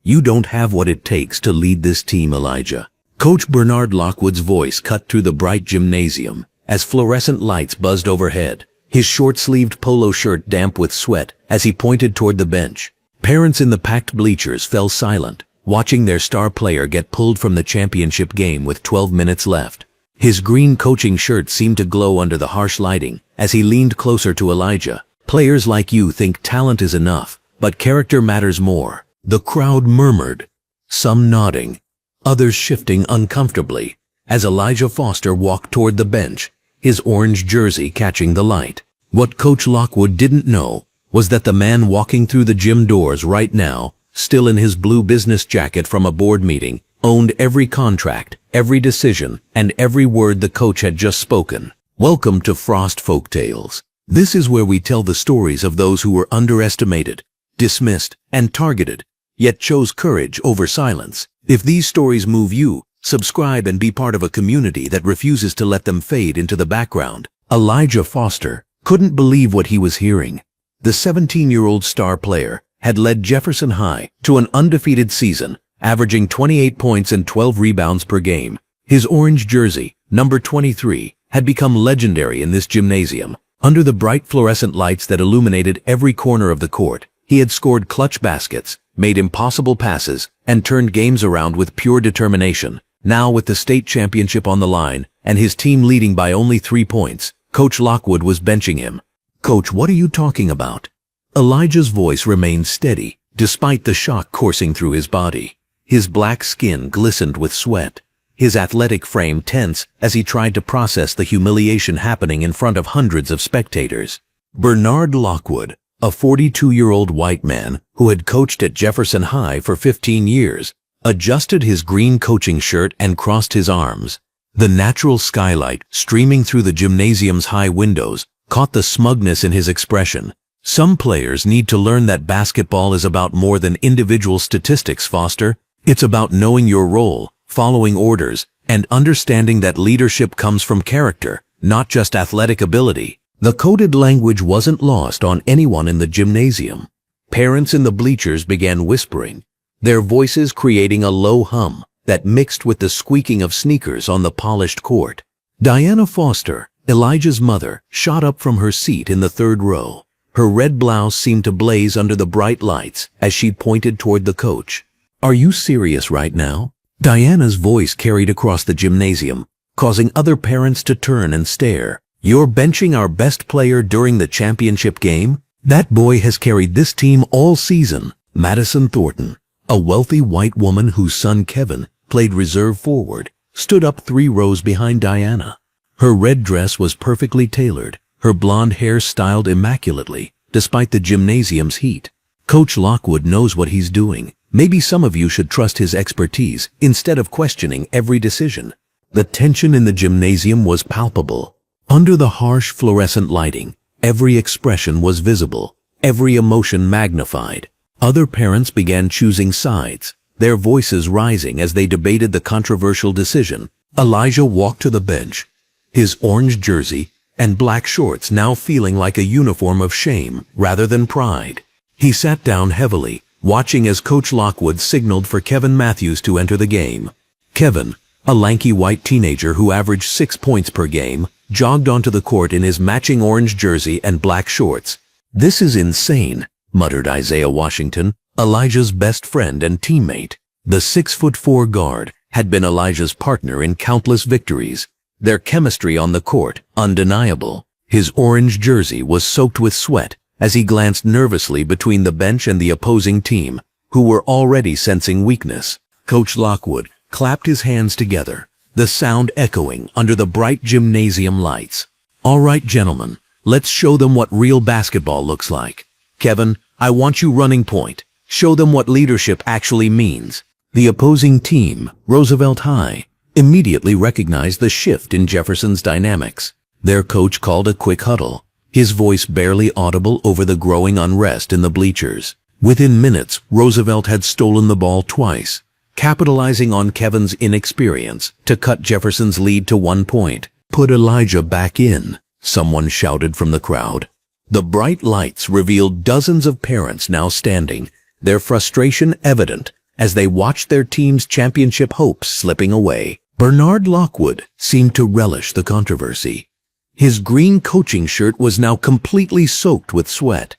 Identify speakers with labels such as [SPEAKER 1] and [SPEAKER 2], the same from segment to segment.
[SPEAKER 1] You don't have what it takes to lead this team, Elijah. Coach Bernard Lockwood's voice cut through the bright gymnasium as fluorescent lights buzzed overhead, his short-sleeved polo shirt damp with sweat as he pointed toward the bench. Parents in the packed bleachers fell silent, watching their star player get pulled from the championship game with 12 minutes left. His green coaching shirt seemed to glow under the harsh lighting as he leaned closer to Elijah. Players like you think talent is enough, but character matters more. The crowd murmured, some nodding, others shifting uncomfortably, as Elijah Foster walked toward the bench, his orange jersey catching the light. What Coach Lockwood didn't know was that the man walking through the gym doors right now, still in his blue business jacket from a board meeting, owned every contract, every decision, and every word the coach had just spoken. Welcome to Frost Folktales. This is where we tell the stories of those who were underestimated, dismissed, and targeted, yet chose courage over silence. If these stories move you, subscribe and be part of a community that refuses to let them fade into the background. Elijah Foster couldn't believe what he was hearing. The 17-year-old star player had led Jefferson High to an undefeated season, averaging 28 points and 12 rebounds per game. His orange jersey, number 23, had become legendary in this gymnasium. Under the bright fluorescent lights that illuminated every corner of the court, he had scored clutch baskets, made impossible passes, and turned games around with pure determination. Now with the state championship on the line and his team leading by only 3 points, Coach Lockwood was benching him. Coach, what are you talking about? Elijah's voice remained steady, despite the shock coursing through his body. His black skin glistened with sweat, his athletic frame tense as he tried to process the humiliation happening in front of hundreds of spectators. Bernard Lockwood, a 42-year-old white man who had coached at Jefferson High for 15 years, adjusted his green coaching shirt and crossed his arms. The natural skylight streaming through the gymnasium's high windows caught the smugness in his expression. Some players need to learn that basketball is about more than individual statistics, Foster. It's about knowing your role, following orders, and understanding that leadership comes from character, not just athletic ability. The coded language wasn't lost on anyone in the gymnasium. Parents in the bleachers began whispering, their voices creating a low hum that mixed with the squeaking of sneakers on the polished court. Diana Foster, Elijah's mother, shot up from her seat in the third row. Her red blouse seemed to blaze under the bright lights as she pointed toward the coach. Are you serious right now? Diana's voice carried across the gymnasium, causing other parents to turn and stare. You're benching our best player during the championship game? That boy has carried this team all season. Madison Thornton, a wealthy white woman whose son Kevin played reserve forward, stood up 3 rows behind Diana. Her red dress was perfectly tailored, her blonde hair styled immaculately, despite the gymnasium's heat. Coach Lockwood knows what he's doing. Maybe some of you should trust his expertise instead of questioning every decision. The tension in the gymnasium was palpable. Under the harsh fluorescent lighting, every expression was visible, every emotion magnified. Other parents began choosing sides, their voices rising as they debated the controversial decision. Elijah walked to the bench, his orange jersey and black shorts now feeling like a uniform of shame rather than pride. He sat down heavily, watching as Coach Lockwood signaled for Kevin Matthews to enter the game. Kevin, a lanky white teenager who averaged 6 points per game, jogged onto the court in his matching orange jersey and black shorts. This is insane, muttered Isaiah Washington, Elijah's best friend and teammate. The 6'4" guard had been Elijah's partner in countless victories, their chemistry on the court undeniable. His orange jersey was soaked with sweat as he glanced nervously between the bench and the opposing team, who were already sensing weakness. Coach Lockwood clapped his hands together, the sound echoing under the bright gymnasium lights. All right, gentlemen, let's show them what real basketball looks like. Kevin, I want you running point. Show them what leadership actually means. The opposing team, Roosevelt High, immediately recognized the shift in Jefferson's dynamics. Their coach called a quick huddle, his voice barely audible over the growing unrest in the bleachers. Within minutes, Roosevelt had stolen the ball twice, capitalizing on Kevin's inexperience to cut Jefferson's lead to 1 point. Put Elijah back in, someone shouted from the crowd. The bright lights revealed dozens of parents now standing, their frustration evident as they watched their team's championship hopes slipping away. Bernard Lockwood seemed to relish the controversy. His green coaching shirt was now completely soaked with sweat,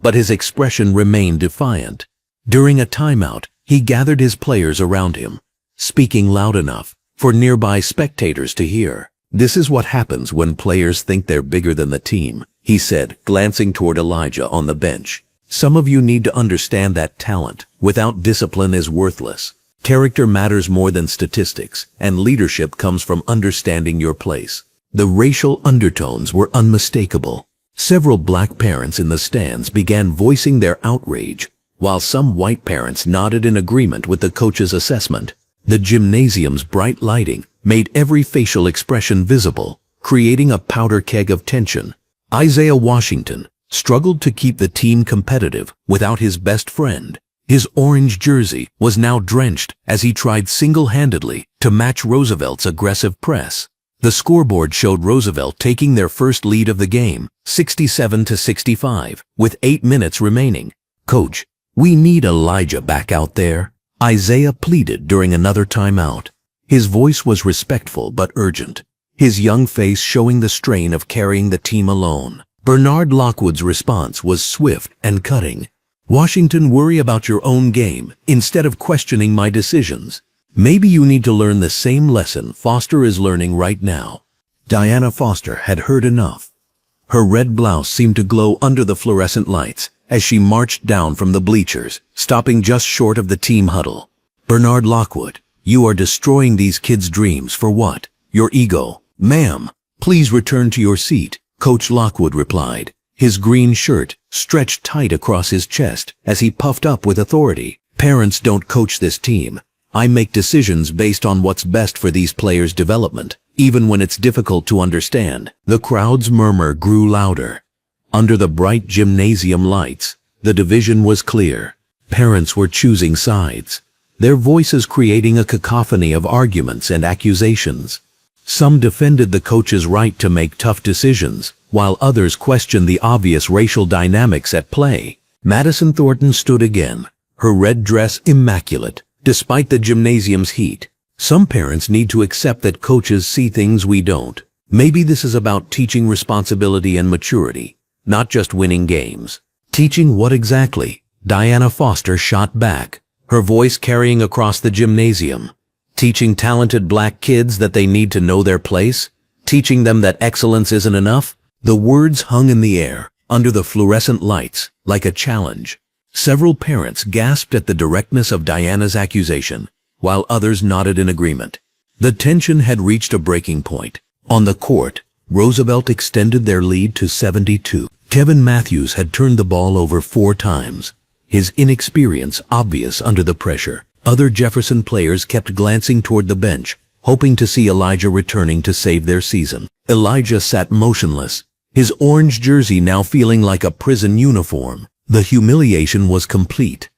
[SPEAKER 1] but his expression remained defiant. During a timeout, he gathered his players around him, speaking loud enough for nearby spectators to hear. "This is what happens when players think they're bigger than the team," he said, glancing toward Elijah on the bench. "Some of you need to understand that talent without discipline is worthless. Character matters more than statistics, and leadership comes from understanding your place." The racial undertones were unmistakable. Several black parents in the stands began voicing their outrage, while some white parents nodded in agreement with the coach's assessment. The gymnasium's bright lighting made every facial expression visible, creating a powder keg of tension. Isaiah Washington struggled to keep the team competitive without his best friend. His orange jersey was now drenched as he tried single-handedly to match Roosevelt's aggressive press. The scoreboard showed Roosevelt taking their first lead of the game, 67-65, with 8 minutes remaining. "Coach, we need Elijah back out there," Isaiah pleaded during another timeout. His voice was respectful but urgent, his young face showing the strain of carrying the team alone. Bernard Lockwood's response was swift and cutting. "Washington, worry about your own game instead of questioning my decisions. Maybe you need to learn the same lesson Foster is learning right now." Diana Foster had heard enough. Her red blouse seemed to glow under the fluorescent lights as she marched down from the bleachers, stopping just short of the team huddle. "Bernard Lockwood, you are destroying these kids' dreams for what? Your ego." "Ma'am, please return to your seat," Coach Lockwood replied, his green shirt stretched tight across his chest as he puffed up with authority. "Parents don't coach this team. I make decisions based on what's best for these players' development, even when it's difficult to understand." The crowd's murmur grew louder. Under the bright gymnasium lights, the division was clear. Parents were choosing sides, their voices creating a cacophony of arguments and accusations. Some defended the coach's right to make tough decisions, while others questioned the obvious racial dynamics at play. Madison Thornton stood again, her red dress immaculate, despite the gymnasium's heat. "Some parents need to accept that coaches see things we don't. Maybe this is about teaching responsibility and maturity, not just winning games." "Teaching what exactly?" Diana Foster shot back, her voice carrying across the gymnasium. "Teaching talented black kids that they need to know their place? Teaching them that excellence isn't enough?" The words hung in the air, under the fluorescent lights, like a challenge. Several parents gasped at the directness of Diana's accusation, while others nodded in agreement. The tension had reached a breaking point. On the court, Roosevelt extended their lead to 72. Kevin Matthews had turned the ball over 4 times, his inexperience obvious under the pressure. Other Jefferson players kept glancing toward the bench, hoping to see Elijah returning to save their season. Elijah sat motionless, his orange jersey now feeling like a prison uniform. The humiliation was complete,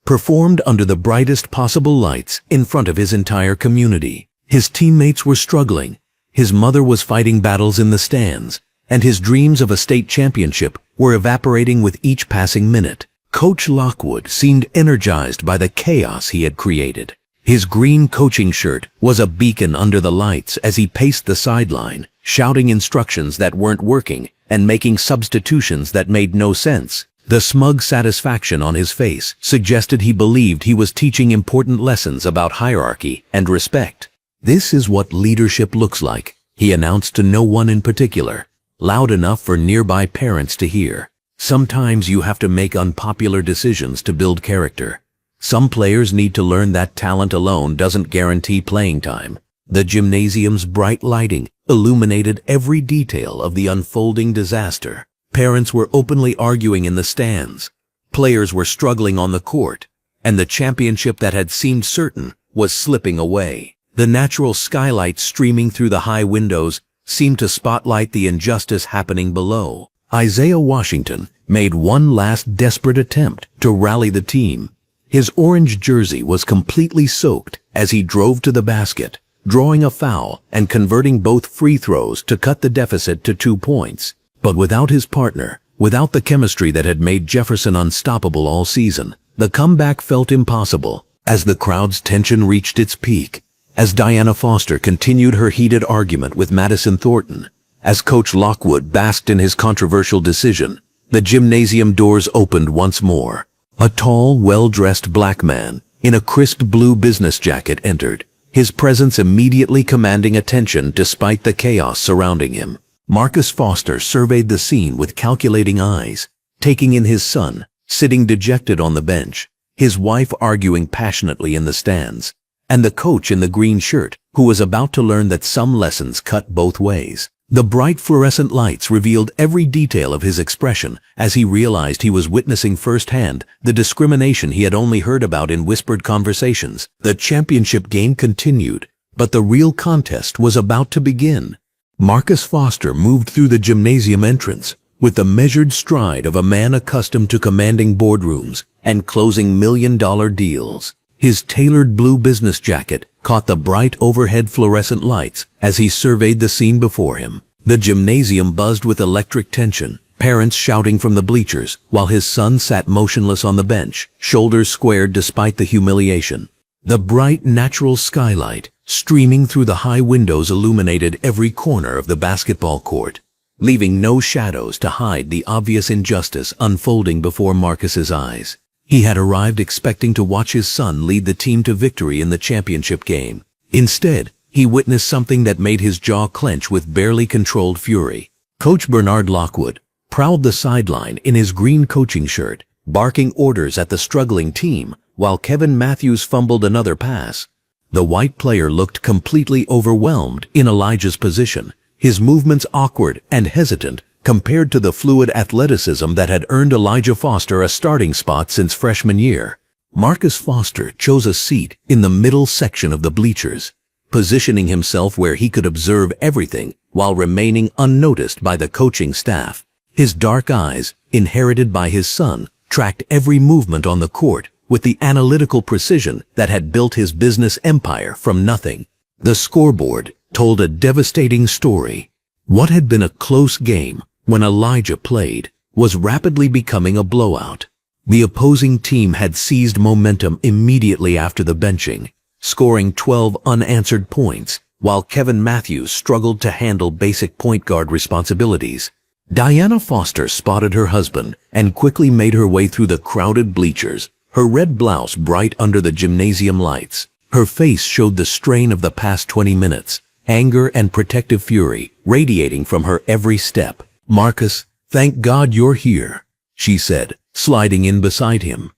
[SPEAKER 1] performed under the brightest possible lights in front of his entire community. His teammates were struggling, his mother was fighting battles in the stands, and his dreams of a state championship were evaporating with each passing minute. Coach Lockwood seemed energized by the chaos he had created. His green coaching shirt was a beacon under the lights as he paced the sideline, shouting instructions that weren't working and making substitutions that made no sense. The smug satisfaction on his face suggested he believed he was teaching important lessons about hierarchy and respect. "This is what leadership looks like," he announced to no one in particular, loud enough for nearby parents to hear. "Sometimes you have to make unpopular decisions to build character. Some players need to learn that talent alone doesn't guarantee playing time." The gymnasium's bright lighting illuminated every detail of the unfolding disaster. Parents were openly arguing in the stands, players were struggling on the court, and the championship that had seemed certain was slipping away. The natural skylight streaming through the high windows seemed to spotlight the injustice happening below. Isaiah Washington made one last desperate attempt to rally the team. His orange jersey was completely soaked as he drove to the basket, drawing a foul and converting both free throws to cut the deficit to 2 points. But without his partner, without the chemistry that had made Jefferson unstoppable all season, the comeback felt impossible. As the crowd's tension reached its peak, as Diana Foster continued her heated argument with Madison Thornton, as Coach Lockwood basked in his controversial decision, the gymnasium doors opened once more. A tall, well-dressed black man in a crisp blue business jacket entered, his presence immediately commanding attention despite the chaos surrounding him. Marcus Foster surveyed the scene with calculating eyes, taking in his son, sitting dejected on the bench, his wife arguing passionately in the stands, and the coach in the green shirt, who was about to learn that some lessons cut both ways. The bright fluorescent lights revealed every detail of his expression as he realized he was witnessing firsthand the discrimination he had only heard about in whispered conversations. The championship game continued, but the real contest was about to begin. Marcus Foster moved through the gymnasium entrance with the measured stride of a man accustomed to commanding boardrooms and closing million-dollar deals. His tailored blue business jacket caught the bright overhead fluorescent lights as he surveyed the scene before him. The gymnasium buzzed with electric tension, parents shouting from the bleachers, while his son sat motionless on the bench, shoulders squared despite the humiliation. The bright natural skylight streaming through the high windows illuminated every corner of the basketball court, leaving no shadows to hide the obvious injustice unfolding before Marcus's eyes. He had arrived expecting to watch his son lead the team to victory in the championship game. Instead, he witnessed something that made his jaw clench with barely controlled fury. Coach Bernard Lockwood prowled the sideline in his green coaching shirt, barking orders at the struggling team, while Kevin Matthews fumbled another pass. The white player looked completely overwhelmed in Elijah's position, his movements awkward and hesitant compared to the fluid athleticism that had earned Elijah Foster a starting spot since freshman year. Marcus Foster chose a seat in the middle section of the bleachers, positioning himself where he could observe everything while remaining unnoticed by the coaching staff. His dark eyes, inherited by his son, tracked every movement on the court with the analytical precision that had built his business empire from nothing. The scoreboard told a devastating story. What had been a close game when Elijah played was rapidly becoming a blowout. The opposing team had seized momentum immediately after the benching, scoring 12 unanswered points, while Kevin Matthews struggled to handle basic point guard responsibilities. Diana Foster spotted her husband and quickly made her way through the crowded bleachers, her red blouse bright under the gymnasium lights. Her face showed the strain of the past 20 minutes, anger and protective fury radiating from her every step. "Marcus, thank God you're here," she said, sliding in beside him.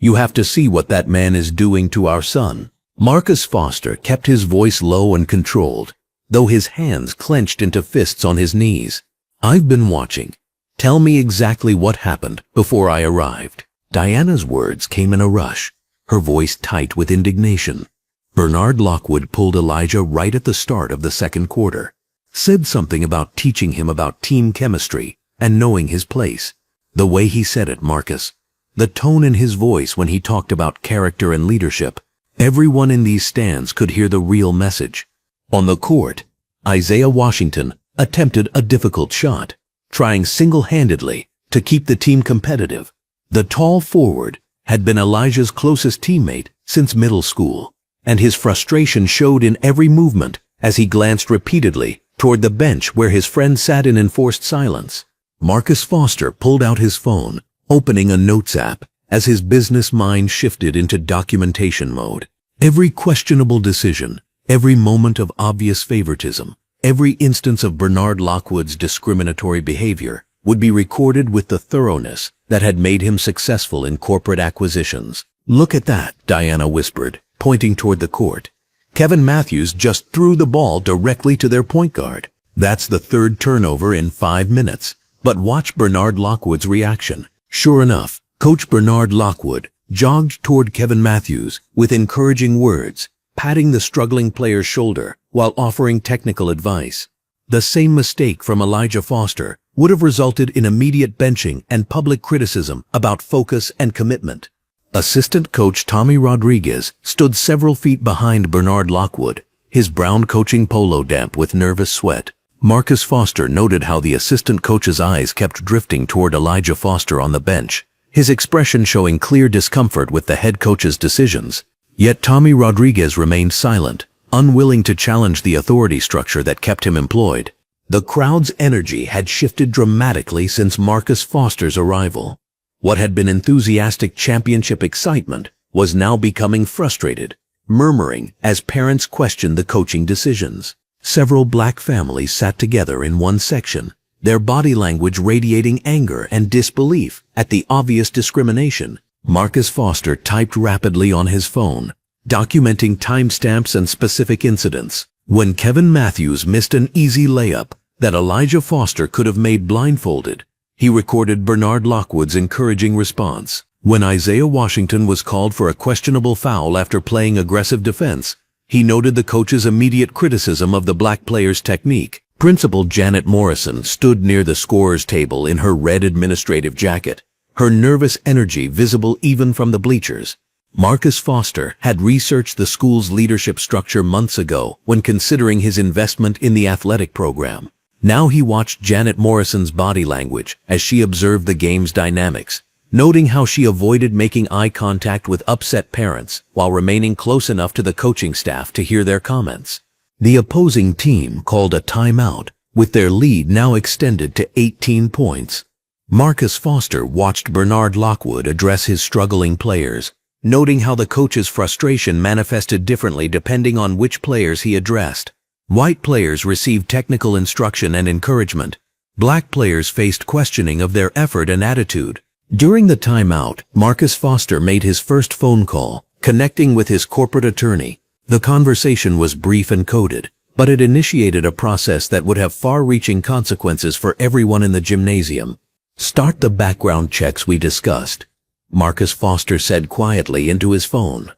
[SPEAKER 1] "You have to see what that man is doing to our son." Marcus Foster kept his voice low and controlled, though his hands clenched into fists on his knees. "I've been watching. Tell me exactly what happened before I arrived." Diana's words came in a rush, her voice tight with indignation. Bernard Lockwood pulled Elijah right at the start of the second quarter, said something about teaching him about team chemistry and knowing his place. The way he said it, Marcus, the tone in his voice when he talked about character and leadership, everyone in these stands could hear the real message. On the court, Isaiah Washington attempted a difficult shot, trying single-handedly to keep the team competitive. The tall forward had been Elijah's closest teammate since middle school, and his frustration showed in every movement as he glanced repeatedly toward the bench where his friend sat in enforced silence. Marcus Foster pulled out his phone, opening a notes app as his business mind shifted into documentation mode. Every questionable decision, every moment of obvious favoritism, every instance of Bernard Lockwood's discriminatory behavior would be recorded with the thoroughness that had made him successful in corporate acquisitions. "Look at that," Diana whispered, pointing toward the court. "Kevin Matthews just threw the ball directly to their point guard. That's the third turnover in 5 minutes. But watch Bernard Lockwood's reaction." Sure enough, Coach Bernard Lockwood jogged toward Kevin Matthews with encouraging words, patting the struggling player's shoulder while offering technical advice. The same mistake from Elijah Foster would have resulted in immediate benching and public criticism about focus and commitment. Assistant coach Tommy Rodriguez stood several feet behind Bernard Lockwood, his brown coaching polo damp with nervous sweat. Marcus Foster noted how the assistant coach's eyes kept drifting toward Elijah Foster on the bench, his expression showing clear discomfort with the head coach's decisions. Yet Tommy Rodriguez remained silent, unwilling to challenge the authority structure that kept him employed. The crowd's energy had shifted dramatically since Marcus Foster's arrival. What had been enthusiastic championship excitement was now becoming frustrated, murmuring as parents questioned the coaching decisions. Several black families sat together in one section, their body language radiating anger and disbelief at the obvious discrimination. Marcus Foster typed rapidly on his phone, documenting timestamps and specific incidents. When Kevin Matthews missed an easy layup that Elijah Foster could have made blindfolded, he recorded Bernard Lockwood's encouraging response. When Isaiah Washington was called for a questionable foul after playing aggressive defense, he noted the coach's immediate criticism of the black player's technique. Principal Janet Morrison stood near the scorer's table in her red administrative jacket, her nervous energy visible even from the bleachers. Marcus Foster had researched the school's leadership structure months ago when considering his investment in the athletic program. Now he watched Janet Morrison's body language as she observed the game's dynamics, noting how she avoided making eye contact with upset parents while remaining close enough to the coaching staff to hear their comments. The opposing team called a timeout, with their lead now extended to 18 points. Marcus Foster watched Bernard Lockwood address his struggling players, noting how the coach's frustration manifested differently depending on which players he addressed. White players received technical instruction and encouragement. Black players faced questioning of their effort and attitude. During the timeout, Marcus Foster made his first phone call, connecting with his corporate attorney. The conversation was brief and coded, but it initiated a process that would have far-reaching consequences for everyone in the gymnasium. "Start the background checks we discussed," Marcus Foster said quietly into his phone.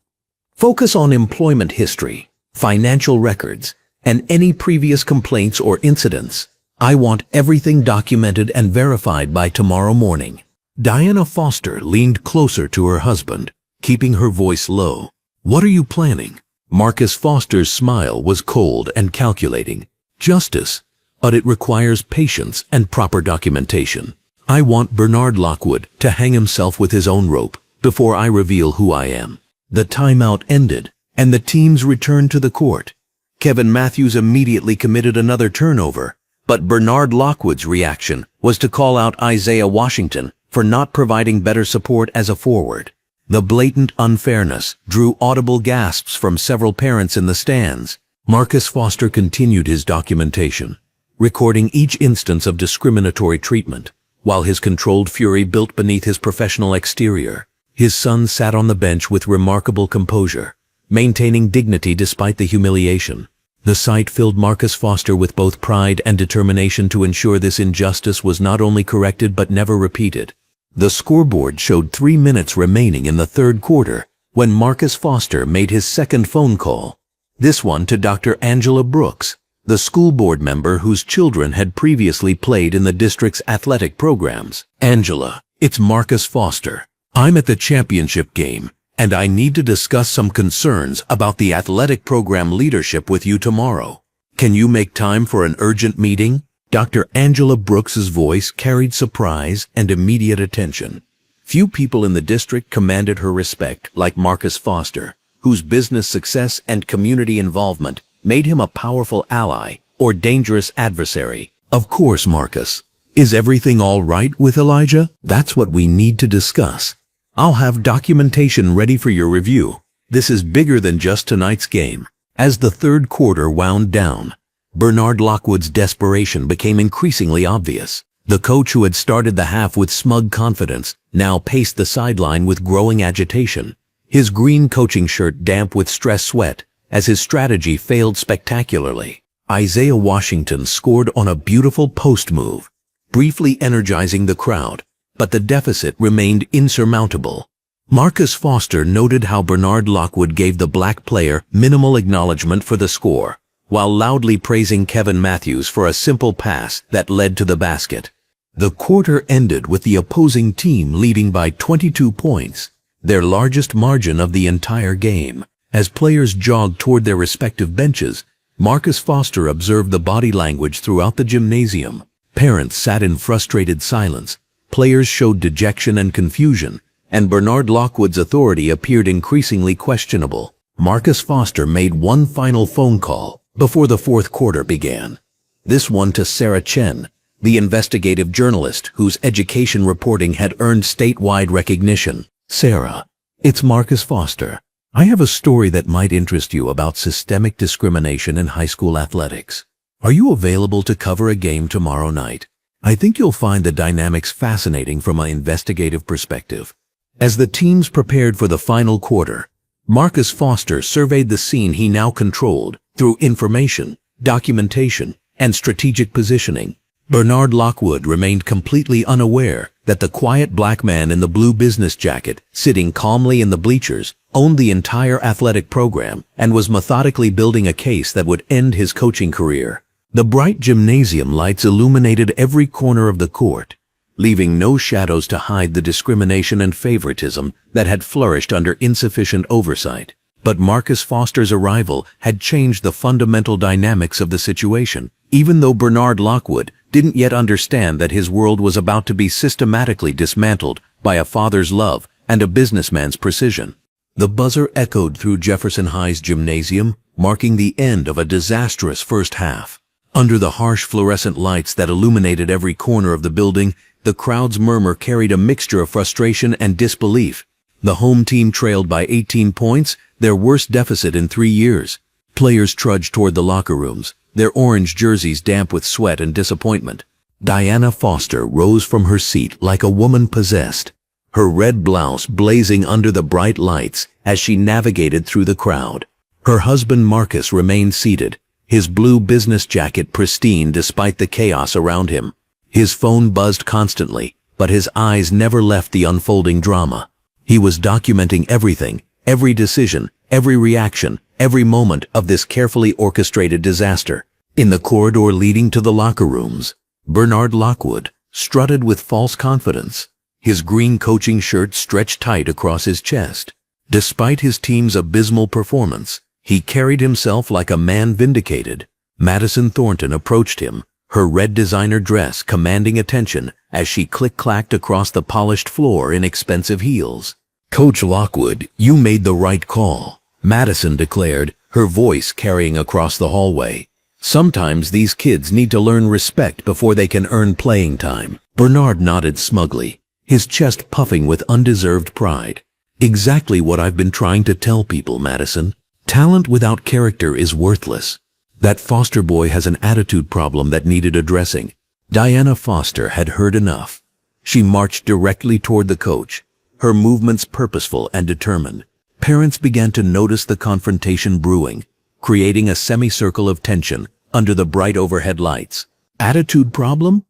[SPEAKER 1] "Focus on employment history, financial records, and any previous complaints or incidents. I want everything documented and verified by tomorrow morning." Diana Foster leaned closer to her husband, keeping her voice low. "What are you planning?" Marcus Foster's smile was cold and calculating. "Justice, but it requires patience and proper documentation. I want Bernard Lockwood to hang himself with his own rope before I reveal who I am." The timeout ended, and the teams returned to the court. Kevin Matthews immediately committed another turnover, but Bernard Lockwood's reaction was to call out Isaiah Washington for not providing better support as a forward. The blatant unfairness drew audible gasps from several parents in the stands. Marcus Foster continued his documentation, recording each instance of discriminatory treatment, while his controlled fury built beneath his professional exterior. His son sat on the bench with remarkable composure, maintaining dignity despite the humiliation. The sight filled Marcus Foster with both pride and determination to ensure this injustice was not only corrected but never repeated. The scoreboard showed 3 minutes remaining in the third quarter when Marcus Foster made his second phone call, this one to Dr. Angela Brooks, the school board member whose children had previously played in the district's athletic programs. "Angela, it's Marcus Foster. I'm at the championship game, and I need to discuss some concerns about the athletic program leadership with you tomorrow. Can you make time for an urgent meeting?" Dr. Angela Brooks's voice carried surprise and immediate attention. Few people in the district commanded her respect like Marcus Foster, whose business success and community involvement made him a powerful ally or dangerous adversary. "Of course, Marcus. Is everything all right with Elijah? That's what we need to discuss. I'll have documentation ready for your review. This is bigger than just tonight's game." As the third quarter wound down, Bernard Lockwood's desperation became increasingly obvious. The coach who had started the half with smug confidence now paced the sideline with growing agitation, his green coaching shirt damp with stress sweat as his strategy failed spectacularly. Isaiah Washington scored on a beautiful post move, briefly energizing the crowd, but the deficit remained insurmountable. Marcus Foster noted how Bernard Lockwood gave the black player minimal acknowledgement for the score, while loudly praising Kevin Matthews for a simple pass that led to the basket. The quarter ended with the opposing team leading by 22 points, their largest margin of the entire game. As players jogged toward their respective benches, Marcus Foster observed the body language throughout the gymnasium. Parents sat in frustrated silence, players showed dejection and confusion, and Bernard Lockwood's authority appeared increasingly questionable. Marcus Foster made one final phone call before the fourth quarter began. This one to Sarah Chen, the investigative journalist whose education reporting had earned statewide recognition. "Sarah, it's Marcus Foster. I have a story that might interest you about systemic discrimination in high school athletics. Are you available to cover a game tomorrow night? I think you'll find the dynamics fascinating from an investigative perspective." As the teams prepared for the final quarter, Marcus Foster surveyed the scene he now controlled through information, documentation, and strategic positioning. Bernard Lockwood remained completely unaware that the quiet black man in the blue business jacket, sitting calmly in the bleachers, owned the entire athletic program and was methodically building a case that would end his coaching career. The bright gymnasium lights illuminated every corner of the court, leaving no shadows to hide the discrimination and favoritism that had flourished under insufficient oversight. But Marcus Foster's arrival had changed the fundamental dynamics of the situation, even though Bernard Lockwood didn't yet understand that his world was about to be systematically dismantled by a father's love and a businessman's precision. The buzzer echoed through Jefferson High's gymnasium, marking the end of a disastrous first half. Under the harsh fluorescent lights that illuminated every corner of the building, the crowd's murmur carried a mixture of frustration and disbelief. The home team trailed by 18 points, their worst deficit in 3 years. Players trudged toward the locker rooms, their orange jerseys damp with sweat and disappointment. Diana Foster rose from her seat like a woman possessed, her red blouse blazing under the bright lights as she navigated through the crowd. Her husband Marcus remained seated, his blue business jacket pristine despite the chaos around him. His phone buzzed constantly, but his eyes never left the unfolding drama. He was documenting everything, every decision, every reaction, every moment of this carefully orchestrated disaster. In the corridor leading to the locker rooms, Bernard Lockwood strutted with false confidence, his green coaching shirt stretched tight across his chest. Despite his team's abysmal performance, he carried himself like a man vindicated. Madison Thornton approached him, her red designer dress commanding attention as she click-clacked across the polished floor in expensive heels. "Coach Lockwood, you made the right call," Madison declared, her voice carrying across the hallway. "Sometimes these kids need to learn respect before they can earn playing time." Bernard nodded smugly, his chest puffing with undeserved pride. "Exactly what I've been trying to tell people, Madison. Talent without character is worthless. That Foster boy has an attitude problem that needed addressing." Diana Foster had heard enough. She marched directly toward the coach, her movements purposeful and determined. Parents began to notice the confrontation brewing, creating a semicircle of tension under the bright overhead lights. "Attitude problem?"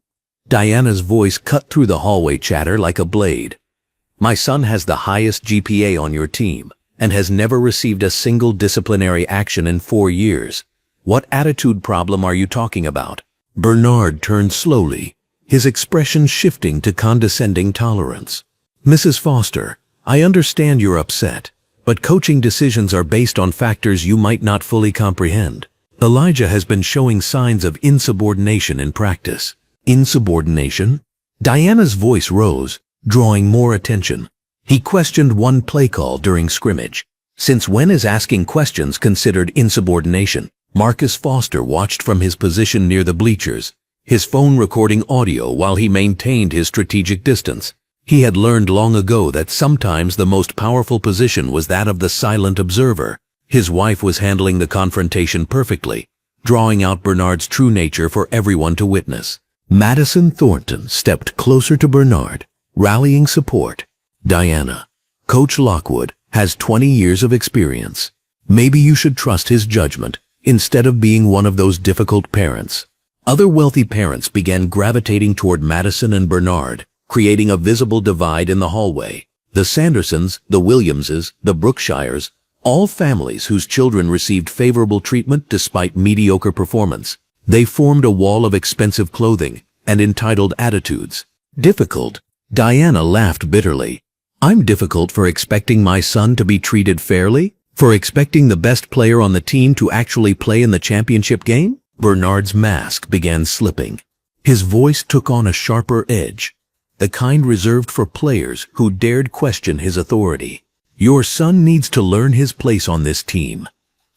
[SPEAKER 1] Diana's voice cut through the hallway chatter like a blade. "My son has the highest GPA on your team and has never received a single disciplinary action in 4 years. What attitude problem are you talking about?" Bernard turned slowly, his expression shifting to condescending tolerance. "Mrs. Foster, I understand you're upset, but coaching decisions are based on factors you might not fully comprehend. Elijah has been showing signs of insubordination in practice." "Insubordination?" Diana's voice rose, drawing more attention. "He questioned one play call during scrimmage. Since when is asking questions considered insubordination?" Marcus Foster watched from his position near the bleachers, his phone recording audio while he maintained his strategic distance. He had learned long ago that sometimes the most powerful position was that of the silent observer. His wife was handling the confrontation perfectly, drawing out Bernard's true nature for everyone to witness. Madison Thornton stepped closer to Bernard, rallying support. "Diana, Coach Lockwood has 20 years of experience. Maybe you should trust his judgment instead of being one of those difficult parents." Other wealthy parents began gravitating toward Madison and Bernard, creating a visible divide in the hallway. The Sandersons, the Williamses, the Brookshires, all families whose children received favorable treatment despite mediocre performance. They formed a wall of expensive clothing and entitled attitudes. "Difficult?" Diana laughed bitterly. "I'm difficult for expecting my son to be treated fairly? For expecting the best player on the team to actually play in the championship game?" Bernard's mask began slipping. His voice took on a sharper edge. the kind reserved for players who dared question his authority. Your son needs to learn his place on this team.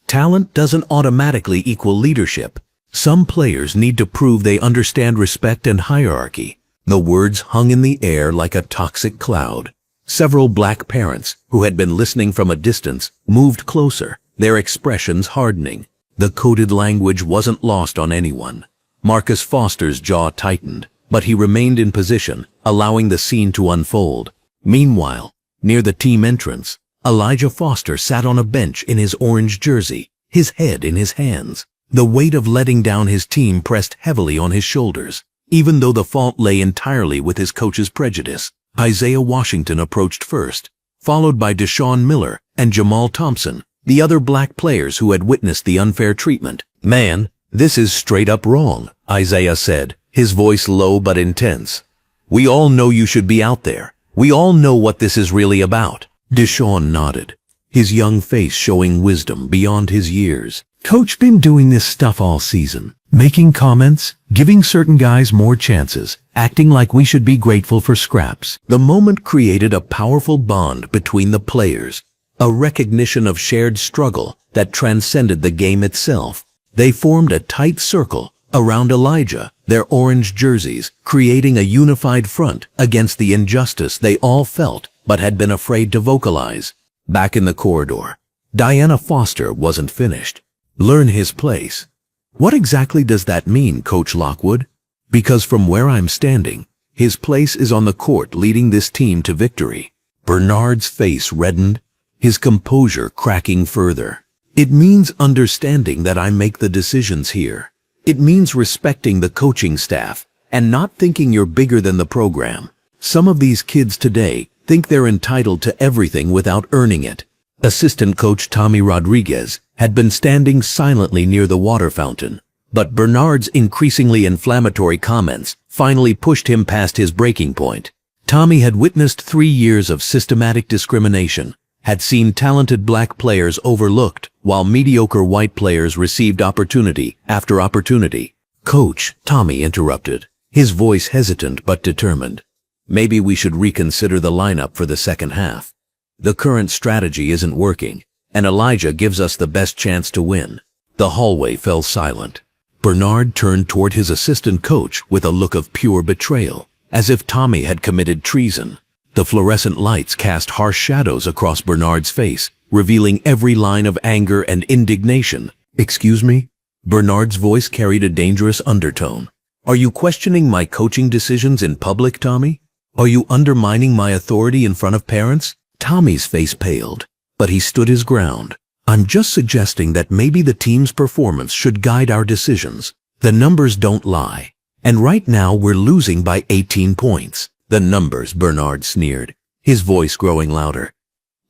[SPEAKER 1] Talent doesn't automatically equal leadership. Some players need to prove they understand respect and hierarchy. The words hung in the air like a toxic cloud. Several black parents, who had been listening from a distance, moved closer, their expressions hardening. The coded language wasn't lost on anyone. Marcus Foster's jaw tightened, but he remained in position, allowing the scene to unfold. Meanwhile, near the team entrance, Elijah Foster sat on a bench in his orange jersey, his head in his hands. The weight of letting down his team pressed heavily on his shoulders, even though the fault lay entirely with his coach's prejudice. Isaiah Washington approached first, followed by Deshaun Miller and Jamal Thompson, the other black players who had witnessed the unfair treatment. "Man, this is straight up wrong," Isaiah said, his voice low but intense. "We all know you should be out there. We all know what this is really about." Deshaun nodded, his young face showing wisdom beyond his years. "Coach been doing this stuff all season, making comments, giving certain guys more chances, acting like we should be grateful for scraps." The moment created a powerful bond between the players, a recognition of shared struggle that transcended the game itself. They formed a tight circle around Elijah, their orange jerseys, creating a unified front against the injustice they all felt but had been afraid to vocalize. Back in the corridor, Diana Foster wasn't finished. Learn his place. What exactly does that mean, Coach Lockwood? Because from where I'm standing, his place is on the court leading this team to victory. Bernard's face reddened, his composure cracking further. It means understanding that I make the decisions here. It means respecting the coaching staff and not thinking you're bigger than the program. Some of these kids today think they're entitled to everything without earning it. Assistant coach Tommy Rodriguez had been standing silently near the water fountain, but Bernard's increasingly inflammatory comments finally pushed him past his breaking point. Tommy had witnessed 3 years of systematic discrimination, had seen talented black players overlooked while mediocre white players received opportunity after opportunity. "Coach," Tommy interrupted, his voice hesitant but determined. "Maybe we should reconsider the lineup for the second half. The current strategy isn't working, and Elijah gives us the best chance to win." The hallway fell silent. Bernard turned toward his assistant coach with a look of pure betrayal, as if Tommy had committed treason. The fluorescent lights cast harsh shadows across Bernard's face, revealing every line of anger and indignation. "Excuse me?" Bernard's voice carried a dangerous undertone. "Are you questioning my coaching decisions in public, Tommy? Are you undermining my authority in front of parents?" Tommy's face paled, but he stood his ground. "I'm just suggesting that maybe the team's performance should guide our decisions. The numbers don't lie. And right now we're losing by 18 points. "The numbers," Bernard sneered, his voice growing louder.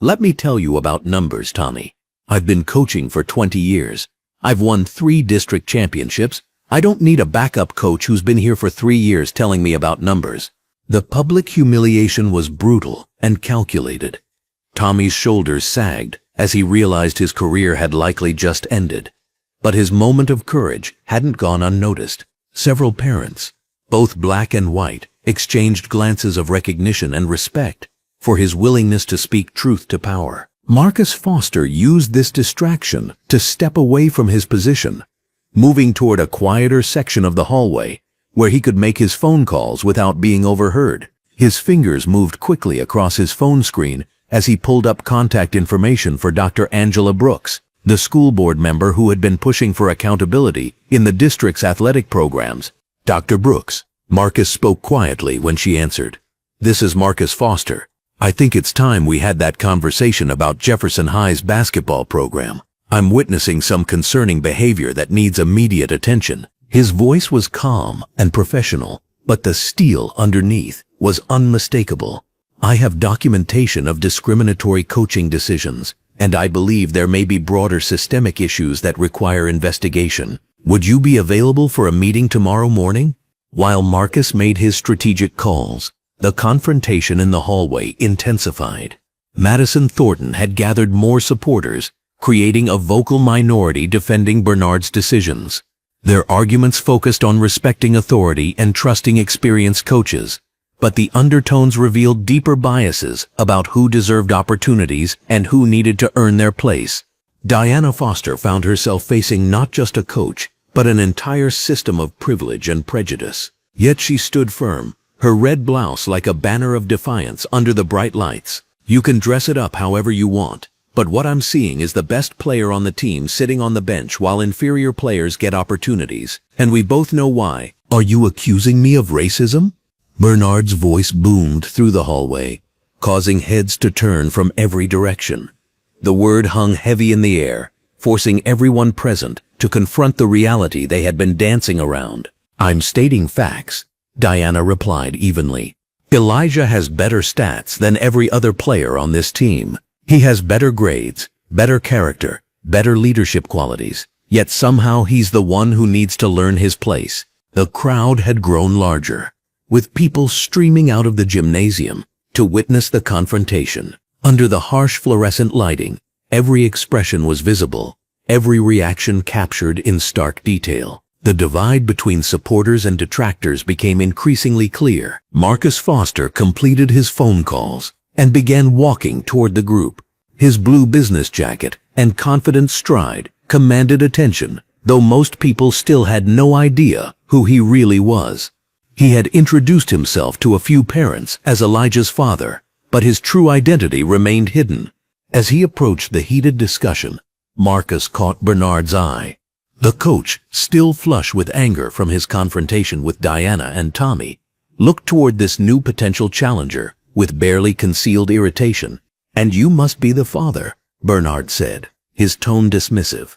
[SPEAKER 1] "Let me tell you about numbers, Tommy. I've been coaching for 20 years. I've won 3 district championships. I don't need a backup coach who's been here for 3 years telling me about numbers." The public humiliation was brutal and calculated. Tommy's shoulders sagged as he realized his career had likely just ended. But his moment of courage hadn't gone unnoticed. Several parents, both black and white, exchanged glances of recognition and respect for his willingness to speak truth to power. Marcus Foster used this distraction to step away from his position, moving toward a quieter section of the hallway where he could make his phone calls without being overheard. His fingers moved quickly across his phone screen as he pulled up contact information for Dr. Angela Brooks, the school board member who had been pushing for accountability in the district's athletic programs. "Dr. Brooks," Marcus spoke quietly when she answered. "This is Marcus Foster. I think it's time we had that conversation about Jefferson High's basketball program. I'm witnessing some concerning behavior that needs immediate attention." His voice was calm and professional, but the steel underneath was unmistakable. "I have documentation of discriminatory coaching decisions, and I believe there may be broader systemic issues that require investigation. Would you be available for a meeting tomorrow morning?" While Marcus made his strategic calls, the confrontation in the hallway intensified. Madison Thornton had gathered more supporters, creating a vocal minority defending Bernard's decisions. Their arguments focused on respecting authority and trusting experienced coaches. but the undertones revealed deeper biases about who deserved opportunities and who needed to earn their place. Diana Foster found herself facing not just a coach, but an entire system of privilege and prejudice. Yet she stood firm, her red blouse like a banner of defiance under the bright lights. You can dress it up however you want, but what I'm seeing is the best player on the team sitting on the bench while inferior players get opportunities, and we both know why. Are you accusing me of racism? Bernard's voice boomed through the hallway, causing heads to turn from every direction. The word hung heavy in the air, forcing everyone present to confront the reality they had been dancing around. I'm stating facts, Diana replied evenly. Elijah has better stats than every other player on this team. He has better grades, better character, better leadership qualities, yet somehow he's the one who needs to learn his place. The crowd had grown larger, with people streaming out of the gymnasium to witness the confrontation. Under the harsh fluorescent lighting, every expression was visible, every reaction captured in stark detail. The divide between supporters and detractors became increasingly clear. Marcus Foster completed his phone calls and began walking toward the group. His blue business jacket and confident stride commanded attention, though most people still had no idea who he really was. He had introduced himself to a few parents as Elijah's father, but his true identity remained hidden. As he approached the heated discussion, Marcus caught Bernard's eye. The coach, still flush with anger from his confrontation with Diana and Tommy, looked toward this new potential challenger with barely concealed irritation. "And you must be the father," Bernard said, his tone dismissive.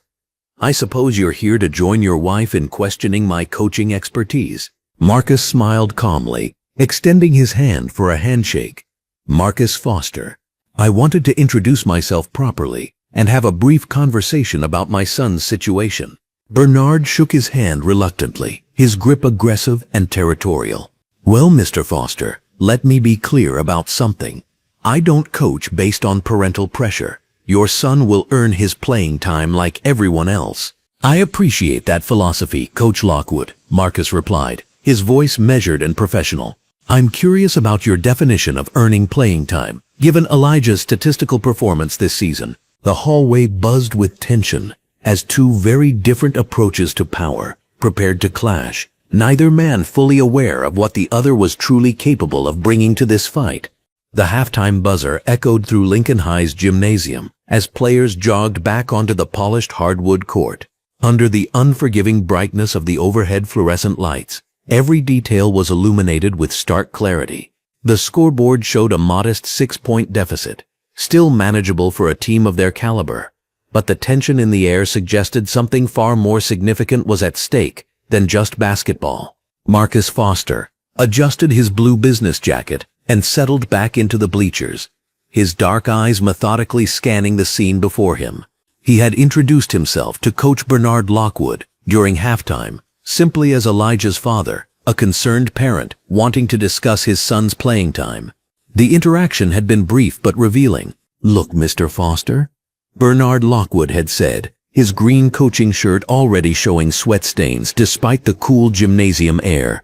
[SPEAKER 1] "I suppose you're here to join your wife in questioning my coaching expertise." Marcus smiled calmly, extending his hand for a handshake. "Marcus Foster. I wanted to introduce myself properly and have a brief conversation about my son's situation." Bernard shook his hand reluctantly, his grip aggressive and territorial. "Well, Mr. Foster, let me be clear about something. I don't coach based on parental pressure. Your son will earn his playing time like everyone else." "I appreciate that philosophy, Coach Lockwood," Marcus replied, his voice measured and professional. "I'm curious about your definition of earning playing time, given Elijah's statistical performance this season." The hallway buzzed with tension as two very different approaches to power prepared to clash, neither man fully aware of what the other was truly capable of bringing to this fight. The halftime buzzer echoed through Lincoln High's gymnasium as players jogged back onto the polished hardwood court. Under the unforgiving brightness of the overhead fluorescent lights, every detail was illuminated with stark clarity. The scoreboard showed a modest 6-point deficit, still manageable for a team of their caliber, but the tension in the air suggested something far more significant was at stake than just basketball. Marcus Foster adjusted his blue business jacket and settled back into the bleachers, his dark eyes methodically scanning the scene before him. He had introduced himself to Coach Bernard Lockwood during halftime, simply as Elijah's father, a concerned parent wanting to discuss his son's playing time. The interaction had been brief but revealing. "Look, Mr. Foster," Bernard Lockwood had said, his green coaching shirt already showing sweat stains despite the cool gymnasium air.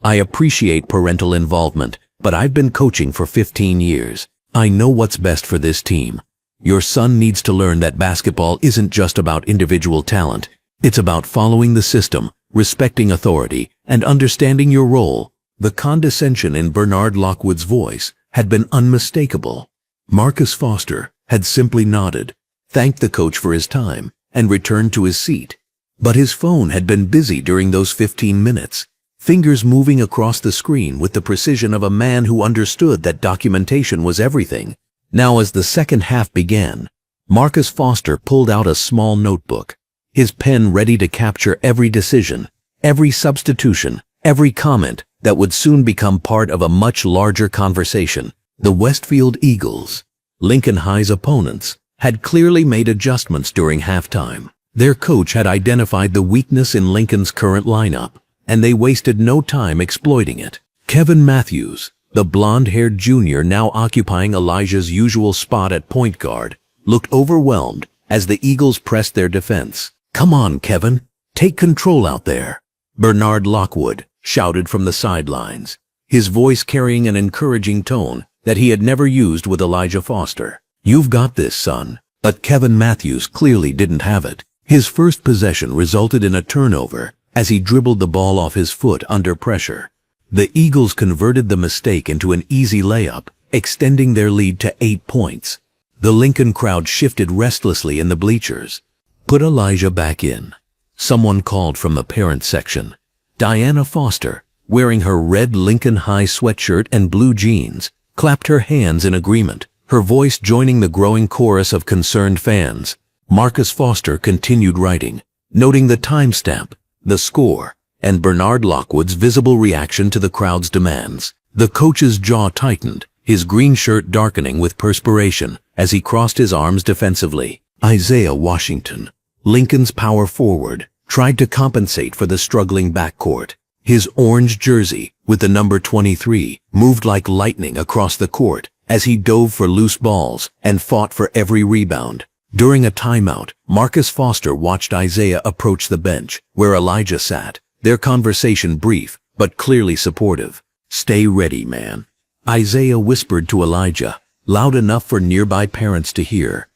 [SPEAKER 1] "I appreciate parental involvement, but I've been coaching for 15 years. I know what's best for this team. Your son needs to learn that basketball isn't just about individual talent. It's about following the system, respecting authority, and understanding your role." The condescension in Bernard Lockwood's voice had been unmistakable. Marcus Foster had simply nodded, thanked the coach for his time, and returned to his seat. But his phone had been busy during those 15 minutes, fingers moving across the screen with the precision of a man who understood that documentation was everything. Now, as the second half began, Marcus Foster pulled out a small notebook, his pen ready to capture every decision, every substitution, every comment that would soon become part of a much larger conversation. The Westfield Eagles, Lincoln High's opponents, had clearly made adjustments during halftime. Their coach had identified the weakness in Lincoln's current lineup, and they wasted no time exploiting it. Kevin Matthews, the blonde-haired junior now occupying Elijah's usual spot at point guard, looked overwhelmed as the Eagles pressed their defense. "Come on, Kevin, take control out there," Bernard Lockwood shouted from the sidelines, his voice carrying an encouraging tone that he had never used with Elijah Foster. "You've got this, son." But Kevin Matthews clearly didn't have it. His first possession resulted in a turnover as he dribbled the ball off his foot under pressure. The Eagles converted the mistake into an easy layup, extending their lead to 8 points. The Lincoln crowd shifted restlessly in the bleachers. "Put Elijah back in," someone called from the parent section. Diana Foster, wearing her red Lincoln High sweatshirt and blue jeans, clapped her hands in agreement, her voice joining the growing chorus of concerned fans. Marcus Foster continued writing, noting the timestamp, the score, and Bernard Lockwood's visible reaction to the crowd's demands. The coach's jaw tightened, his green shirt darkening with perspiration as he crossed his arms defensively. Isaiah Washington, Lincoln's power forward, tried to compensate for the struggling backcourt. His orange jersey, with the number 23, moved like lightning across the court as he dove for loose balls and fought for every rebound. During a timeout, Marcus Foster watched Isaiah approach the bench, where Elijah sat, their conversation brief but clearly supportive. "Stay ready, man," Isaiah whispered to Elijah, loud enough for nearby parents to hear.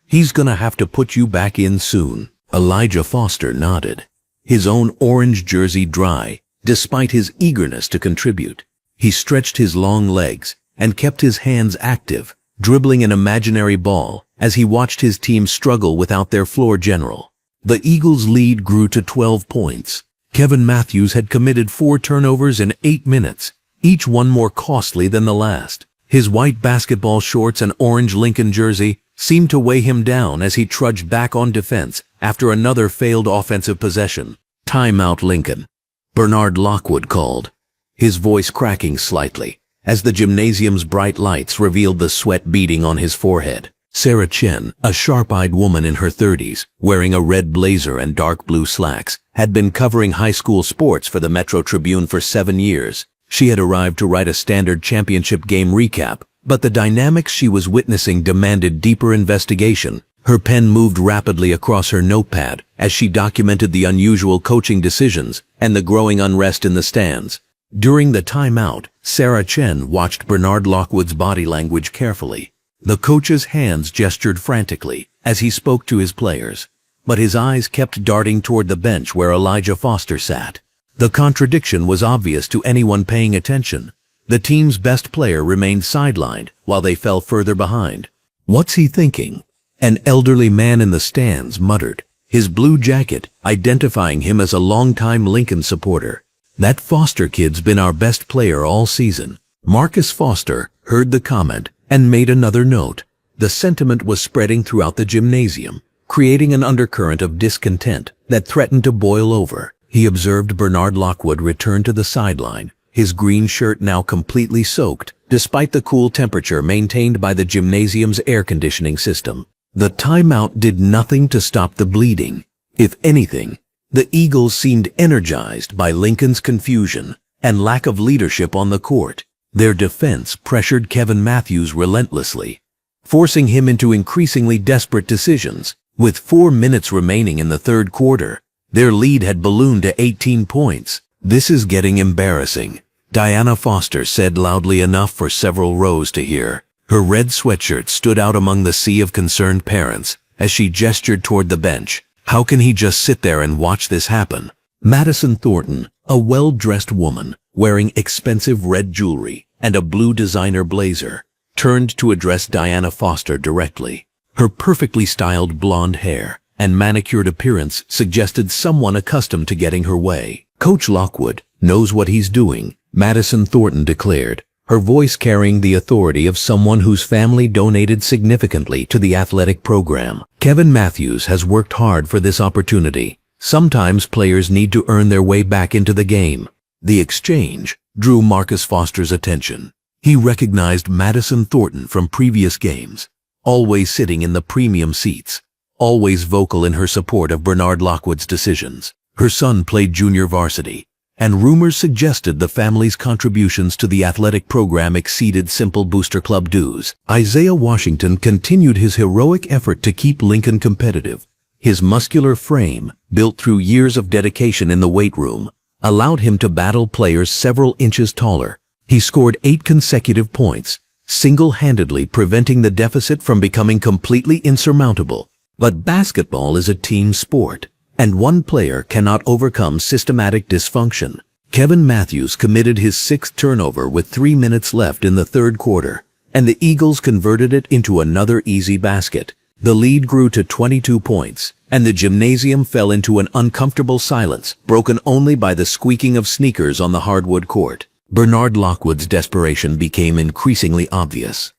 [SPEAKER 1] "He's gonna have to put you back in soon." Elijah Foster nodded, his own orange jersey dry, despite his eagerness to contribute. He stretched his long legs and kept his hands active, dribbling an imaginary ball as he watched his team struggle without their floor general. The Eagles' lead grew to 12 points. Kevin Matthews had committed 4 turnovers in 8 minutes, each one more costly than the last. His white basketball shorts and orange Lincoln jersey seemed to weigh him down as he trudged back on defense after another failed offensive possession. "Timeout, Lincoln," Bernard Lockwood called, his voice cracking slightly as the gymnasium's bright lights revealed the sweat beading on his forehead. Sarah Chen, a sharp-eyed woman in her 30s, wearing a red blazer and dark blue slacks, had been covering high school sports for the Metro Tribune for 7 years. She had arrived to write a standard championship game recap, but the dynamics she was witnessing demanded deeper investigation. Her pen moved rapidly across her notepad as she documented the unusual coaching decisions and the growing unrest in the stands. During the timeout, Sarah Chen watched Bernard Lockwood's body language carefully. The coach's hands gestured frantically as he spoke to his players, but his eyes kept darting toward the bench where Elijah Foster sat. The contradiction was obvious to anyone paying attention. The team's best player remained sidelined while they fell further behind. "What's he thinking?" an elderly man in the stands muttered, his blue jacket identifying him as a longtime Lincoln supporter. "That Foster kid's been our best player all season." Marcus Foster heard the comment and made another note. The sentiment was spreading throughout the gymnasium, creating an undercurrent of discontent that threatened to boil over. He observed Bernard Lockwood return to the sideline, his green shirt now completely soaked, despite the cool temperature maintained by the gymnasium's air conditioning system. The timeout did nothing to stop the bleeding. If anything, the Eagles seemed energized by Lincoln's confusion and lack of leadership on the court. Their defense pressured Kevin Matthews relentlessly, forcing him into increasingly desperate decisions. With 4 minutes remaining in the third quarter, their lead had ballooned to 18 points. "This is getting embarrassing," Diana Foster said loudly enough for several rows to hear. Her red sweatshirt stood out among the sea of concerned parents as she gestured toward the bench. "How can he just sit there and watch this happen?" Madison Thornton, a well-dressed woman wearing expensive red jewelry and a blue designer blazer, turned to address Diana Foster directly. Her perfectly styled blonde hair and manicured appearance suggested someone accustomed to getting her way. "Coach Lockwood knows what he's doing," Madison Thornton declared, her voice carrying the authority of someone whose family donated significantly to the athletic program. "Kevin Matthews has worked hard for this opportunity. Sometimes players need to earn their way back into the game." The exchange drew Marcus Foster's attention. He recognized Madison Thornton from previous games, always sitting in the premium seats, always vocal in her support of Bernard Lockwood's decisions. Her son played junior varsity, and rumors suggested the family's contributions to the athletic program exceeded simple booster club dues. Isaiah Washington continued his heroic effort to keep Lincoln competitive. His muscular frame, built through years of dedication in the weight room, allowed him to battle players several inches taller. He scored 8 consecutive points, single-handedly preventing the deficit from becoming completely insurmountable. But basketball is a team sport, and one player cannot overcome systematic dysfunction. Kevin Matthews committed his 6th turnover with 3 minutes left in the third quarter, and the Eagles converted it into another easy basket. The lead grew to 22 points, and the gymnasium fell into an uncomfortable silence, broken only by the squeaking of sneakers on the hardwood court. Bernard Lockwood's desperation became increasingly obvious.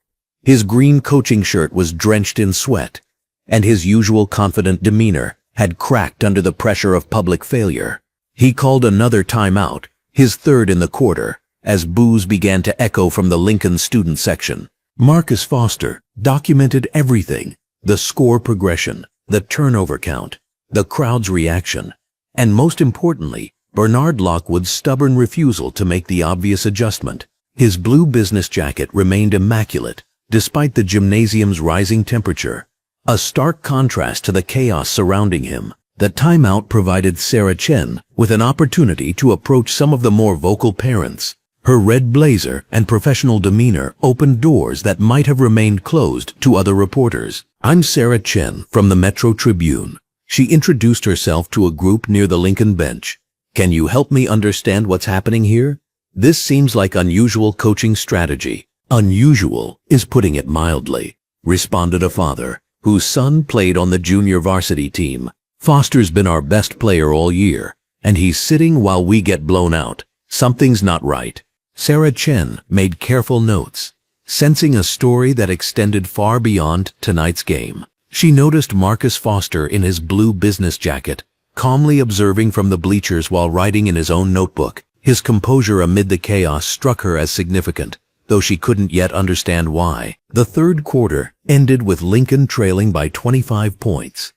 [SPEAKER 1] His green coaching shirt was drenched in sweat, and his usual confident demeanor had cracked under the pressure of public failure. He called another timeout, his third in the quarter, as boos began to echo from the Lincoln student section. Marcus Foster documented everything: the score progression, the turnover count, the crowd's reaction, and most importantly, Bernard Lockwood's stubborn refusal to make the obvious adjustment. His blue business jacket remained immaculate, despite the gymnasium's rising temperature, a stark contrast to the chaos surrounding him. The timeout provided Sarah Chen with an opportunity to approach some of the more vocal parents. Her red blazer and professional demeanor opened doors that might have remained closed to other reporters. "I'm Sarah Chen from the Metro Tribune." She introduced herself to a group near the Lincoln bench. "Can you help me understand what's happening here? This seems like unusual coaching strategy." "Unusual is putting it mildly," responded a father whose son played on the junior varsity team. "Foster's been our best player all year, and he's sitting while we get blown out. Something's not right." Sarah Chen made careful notes, sensing a story that extended far beyond tonight's game. She noticed Marcus Foster in his blue business jacket, calmly observing from the bleachers while writing in his own notebook. His composure amid the chaos struck her as significant, though she couldn't yet understand why. The third quarter ended with Lincoln trailing by 25 points.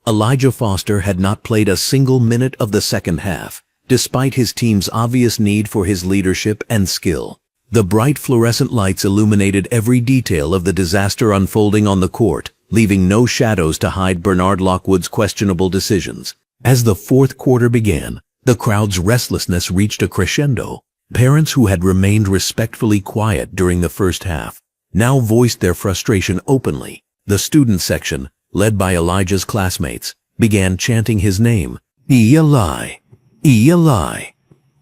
[SPEAKER 1] Elijah Foster had not played a single minute of the second half, despite his team's obvious need for his leadership and skill. The bright fluorescent lights illuminated every detail of the disaster unfolding on the court, leaving no shadows to hide Bernard Lockwood's questionable decisions. As the fourth quarter began, the crowd's restlessness reached a crescendo. Parents who had remained respectfully quiet during the first half now voiced their frustration openly. The student section, led by Elijah's classmates, began chanting his name. "Eli, Eli,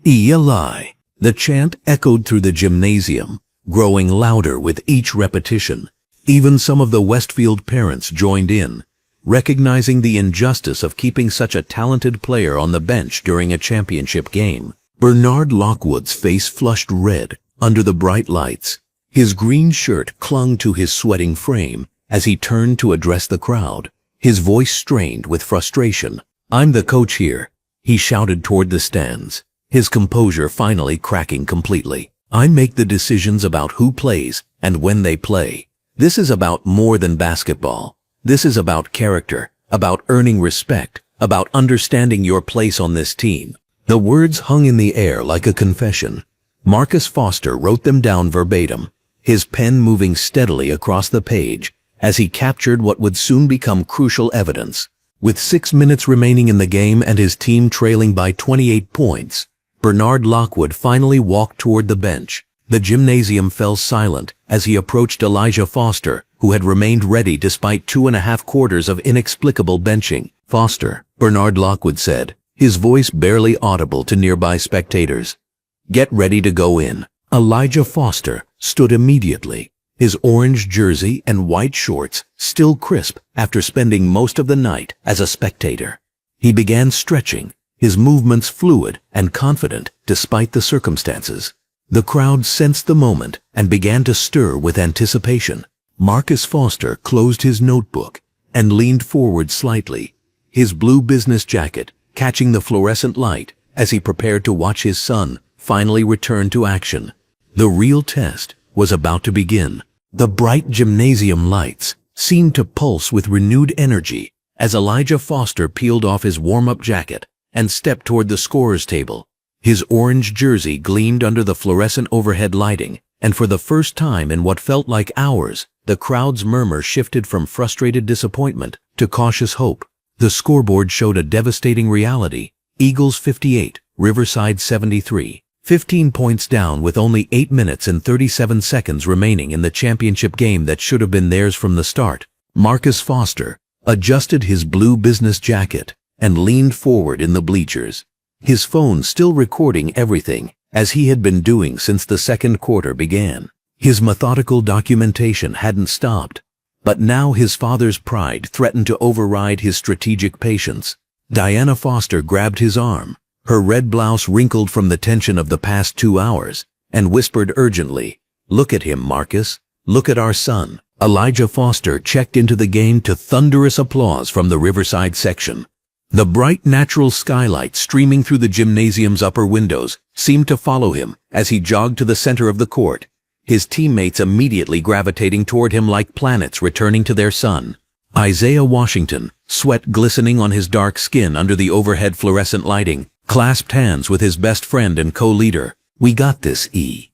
[SPEAKER 1] Eli." The chant echoed through the gymnasium, growing louder with each repetition. Even some of the Westfield parents joined in, recognizing the injustice of keeping such a talented player on the bench during a championship game. Bernard Lockwood's face flushed red under the bright lights. His green shirt clung to his sweating frame as he turned to address the crowd, his voice strained with frustration. "I'm the coach here," he shouted toward the stands, his composure finally cracking completely. "I make the decisions about who plays and when they play. This is about more than basketball. This is about character, about earning respect, about understanding your place on this team." The words hung in the air like a confession. Marcus Foster wrote them down verbatim, his pen moving steadily across the page as he captured what would soon become crucial evidence. With 6 minutes remaining in the game and his team trailing by 28 points, Bernard Lockwood finally walked toward the bench. The gymnasium fell silent as he approached Elijah Foster, who had remained ready despite 2.5 quarters of inexplicable benching. "Foster," Bernard Lockwood said, his voice barely audible to nearby spectators. "Get ready to go in." Elijah Foster stood immediately, his orange jersey and white shorts still crisp after spending most of the night as a spectator. He began stretching, his movements fluid and confident despite the circumstances. The crowd sensed the moment and began to stir with anticipation. Marcus Foster closed his notebook and leaned forward slightly, his blue business jacket catching the fluorescent light as he prepared to watch his son finally return to action. The real test was about to begin. The bright gymnasium lights seemed to pulse with renewed energy as Elijah Foster peeled off his warm-up jacket and stepped toward the scorer's table. His orange jersey gleamed under the fluorescent overhead lighting, and for the first time in what felt like hours, the crowd's murmur shifted from frustrated disappointment to cautious hope. The scoreboard showed a devastating reality: Eagles 58, Riverside 73. 15 points down with only 8 minutes and 37 seconds remaining in the championship game that should have been theirs from the start. Marcus Foster adjusted his blue business jacket and leaned forward in the bleachers, his phone still recording everything, as he had been doing since the second quarter began. His methodical documentation hadn't stopped, but now his father's pride threatened to override his strategic patience. Diana Foster grabbed his arm, her red blouse wrinkled from the tension of the past 2 hours, and whispered urgently, "Look at him, Marcus. Look at our son." Elijah Foster checked into the game to thunderous applause from the Riverside section. The bright natural skylight streaming through the gymnasium's upper windows seemed to follow him as he jogged to the center of the court, his teammates immediately gravitating toward him like planets returning to their sun. Isaiah Washington, sweat glistening on his dark skin under the overhead fluorescent lighting, clasped hands with his best friend and co-leader. "We got this, E,"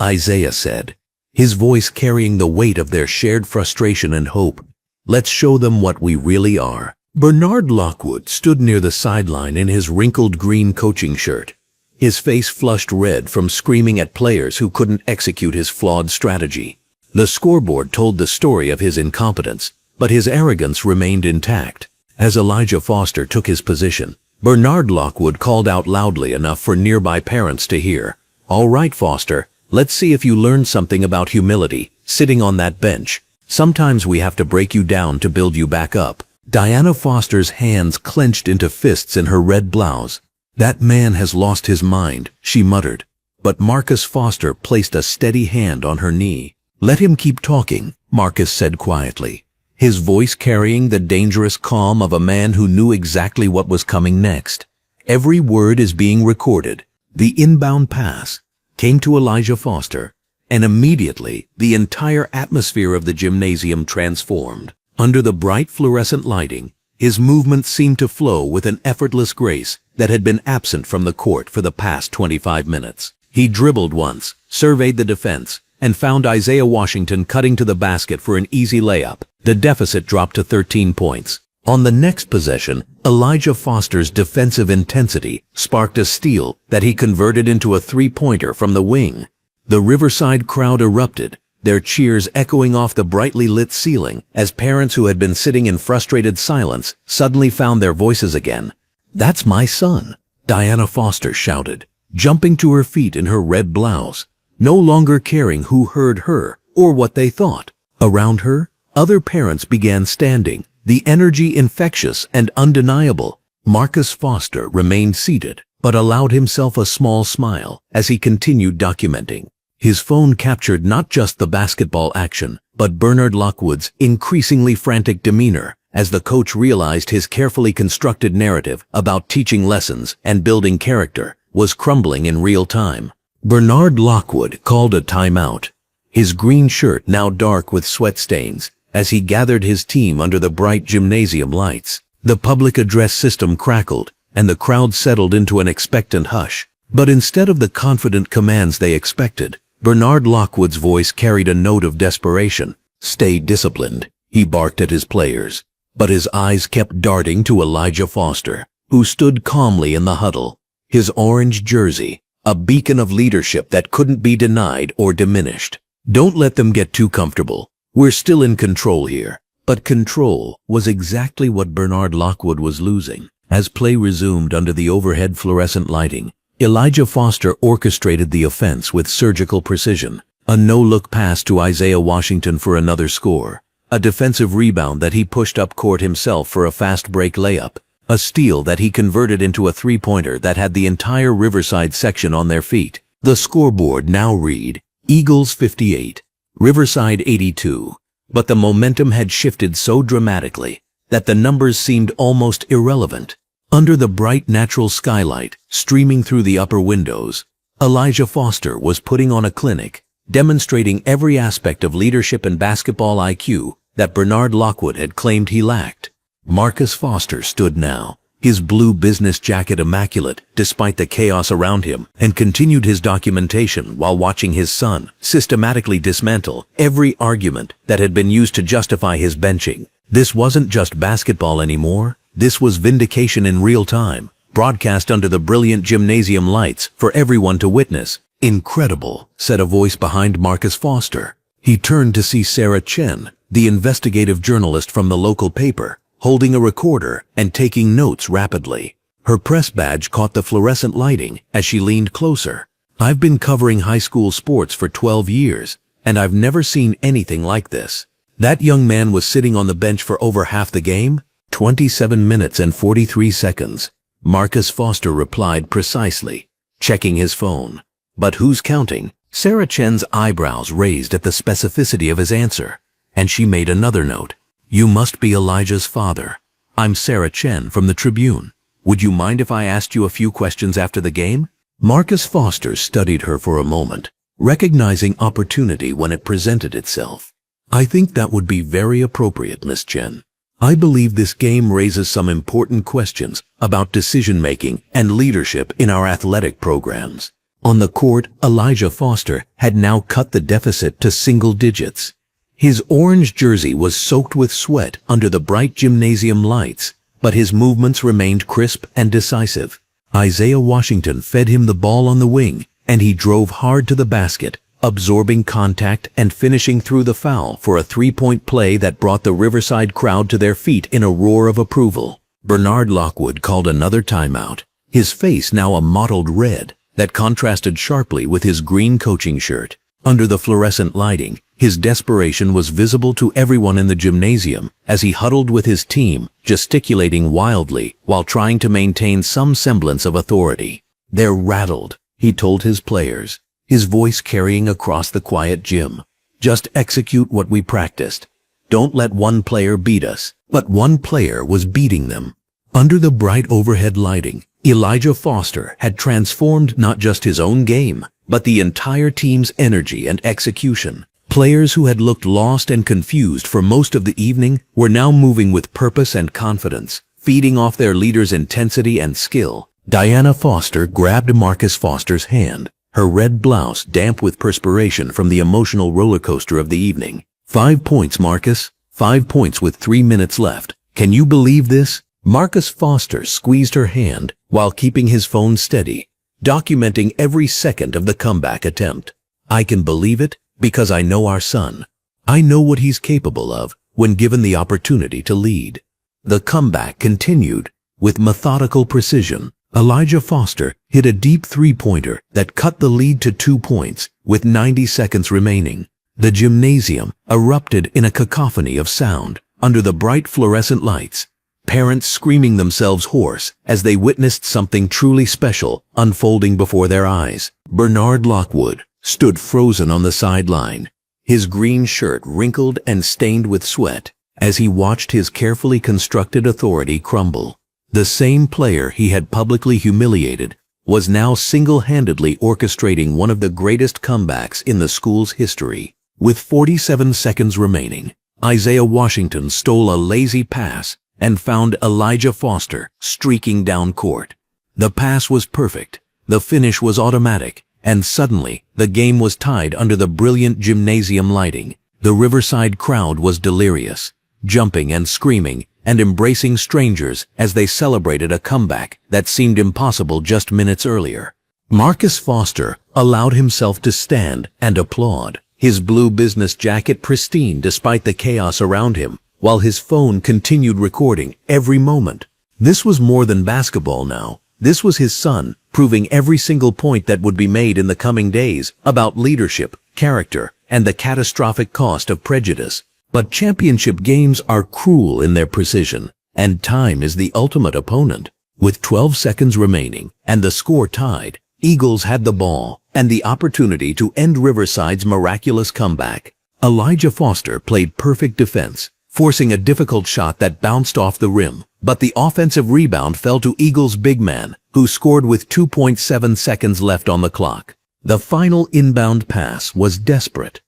[SPEAKER 1] Isaiah said, his voice carrying the weight of their shared frustration and hope. "Let's show them what we really are." Bernard Lockwood stood near the sideline in his wrinkled green coaching shirt, his face flushed red from screaming at players who couldn't execute his flawed strategy. The scoreboard told the story of his incompetence, but his arrogance remained intact. As Elijah Foster took his position, Bernard Lockwood called out loudly enough for nearby parents to hear, "All right, Foster, let's see if you learned something about humility, sitting on that bench. Sometimes we have to break you down to build you back up." Diana Foster's hands clenched into fists in her red blouse. "That man has lost his mind," she muttered. But Marcus Foster placed a steady hand on her knee. "Let him keep talking," Marcus said quietly, his voice carrying the dangerous calm of a man who knew exactly what was coming next. "Every word is being recorded." The inbound pass came to Elijah Foster, and immediately the entire atmosphere of the gymnasium transformed. Under the bright fluorescent lighting, his movements seemed to flow with an effortless grace that had been absent from the court for the past 25 minutes. He dribbled once, surveyed the defense, and found Isaiah Washington cutting to the basket for an easy layup. The deficit dropped to 13 points. On the next possession, Elijah Foster's defensive intensity sparked a steal that he converted into a three-pointer from the wing. The Riverside crowd erupted, their cheers echoing off the brightly lit ceiling as parents who had been sitting in frustrated silence suddenly found their voices again. "That's my son," Diana Foster shouted, jumping to her feet in her red blouse, no longer caring who heard her or what they thought. Around her, other parents began standing, the energy infectious and undeniable. Marcus Foster remained seated, but allowed himself a small smile as he continued documenting. His phone captured not just the basketball action, but Bernard Lockwood's increasingly frantic demeanor as the coach realized his carefully constructed narrative about teaching lessons and building character was crumbling in real time. Bernard Lockwood called a timeout, his green shirt now dark with sweat stains, as he gathered his team under the bright gymnasium lights. The public address system crackled, and the crowd settled into an expectant hush. But instead of the confident commands they expected, Bernard Lockwood's voice carried a note of desperation. "Stay disciplined," he barked at his players. But his eyes kept darting to Elijah Foster, who stood calmly in the huddle, his orange jersey, a beacon of leadership that couldn't be denied or diminished. "Don't let them get too comfortable. We're still in control here." But control was exactly what Bernard Lockwood was losing. As play resumed under the overhead fluorescent lighting, Elijah Foster orchestrated the offense with surgical precision. A no-look pass to Isaiah Washington for another score. A defensive rebound that he pushed up court himself for a fast break layup. A steal that he converted into a three-pointer that had the entire Riverside section on their feet. The scoreboard now read, Eagles 58, Riverside 82. But the momentum had shifted so dramatically that the numbers seemed almost irrelevant. Under the bright natural skylight streaming through the upper windows, Elijah Foster was putting on a clinic, demonstrating every aspect of leadership and basketball IQ that Bernard Lockwood had claimed he lacked. Marcus Foster stood now, his blue business jacket immaculate despite the chaos around him, and continued his documentation while watching his son systematically dismantle every argument that had been used to justify his benching. This wasn't just basketball anymore. This was vindication in real time. broadcast under the brilliant gymnasium lights for everyone to witness. "Incredible," said a voice behind Marcus Foster. He turned to see Sarah Chen, the investigative journalist from the local paper, holding a recorder and taking notes rapidly. Her press badge caught the fluorescent lighting as she leaned closer. "I've been covering high school sports for 12 years, and I've never seen anything like this." That young man was sitting on the bench for over half the game? 27 minutes and 43 seconds. Marcus Foster replied precisely, checking his phone. "But who's counting?" Sarah Chen's eyebrows raised at the specificity of his answer, and she made another note. "You must be Elijah's father. I'm Sarah Chen from the Tribune. Would you mind if I asked you a few questions after the game?" Marcus Foster studied her for a moment, recognizing opportunity when it presented itself. "I think that would be very appropriate, Miss Chen. I believe this game raises some important questions about decision-making and leadership in our athletic programs." On the court, Elijah Foster had now cut the deficit to single digits. His orange jersey was soaked with sweat under the bright gymnasium lights, but his movements remained crisp and decisive. Isaiah Washington fed him the ball on the wing, and he drove hard to the basket, absorbing contact and finishing through the foul for a three-point play that brought the Riverside crowd to their feet in a roar of approval. Bernard Lockwood called another timeout, his face now a mottled red that contrasted sharply with his green coaching shirt. Under the fluorescent lighting, his desperation was visible to everyone in the gymnasium as he huddled with his team, gesticulating wildly while trying to maintain some semblance of authority. "They're rattled," he told his players, his voice carrying across the quiet gym. "Just execute what we practiced. Don't let one player beat us." But one player was beating them. Under the bright overhead lighting, Elijah Foster had transformed not just his own game, but the entire team's energy and execution. Players who had looked lost and confused for most of the evening were now moving with purpose and confidence, feeding off their leader's intensity and skill. Diana Foster grabbed Marcus Foster's hand, her red blouse damp with perspiration from the emotional roller coaster of the evening. 5 points, Marcus. 5 points with 3 minutes left. Can you believe this? Marcus Foster squeezed her hand while keeping his phone steady, documenting every second of the comeback attempt. "I can believe it because I know our son. I know what he's capable of when given the opportunity to lead." The comeback continued with methodical precision. Elijah Foster hit a deep three-pointer that cut the lead to 2 points with 90 seconds remaining. The gymnasium erupted in a cacophony of sound under the bright fluorescent lights, parents screaming themselves hoarse as they witnessed something truly special unfolding before their eyes. Bernard Lockwood stood frozen on the sideline, his green shirt wrinkled and stained with sweat, as he watched his carefully constructed authority crumble. The same player he had publicly humiliated was now single-handedly orchestrating one of the greatest comebacks in the school's history. With 47 seconds remaining, Isaiah Washington stole a lazy pass and found Elijah Foster streaking down court. The pass was perfect, the finish was automatic, and suddenly the game was tied under the brilliant gymnasium lighting. The Riverside crowd was delirious, jumping and screaming and embracing strangers as they celebrated a comeback that seemed impossible just minutes earlier. Marcus Foster allowed himself to stand and applaud, his blue business jacket pristine despite the chaos around him, while his phone continued recording every moment. This was more than basketball now. This was his son, proving every single point that would be made in the coming days about leadership, character, and the catastrophic cost of prejudice. But championship games are cruel in their precision, and time is the ultimate opponent. With 12 seconds remaining and the score tied, Eagles had the ball and the opportunity to end Riverside's miraculous comeback. Elijah Foster played perfect defense, forcing a difficult shot that bounced off the rim, but the offensive rebound fell to Eagles' big man, who scored with 2.7 seconds left on the clock. The final inbound pass was desperate.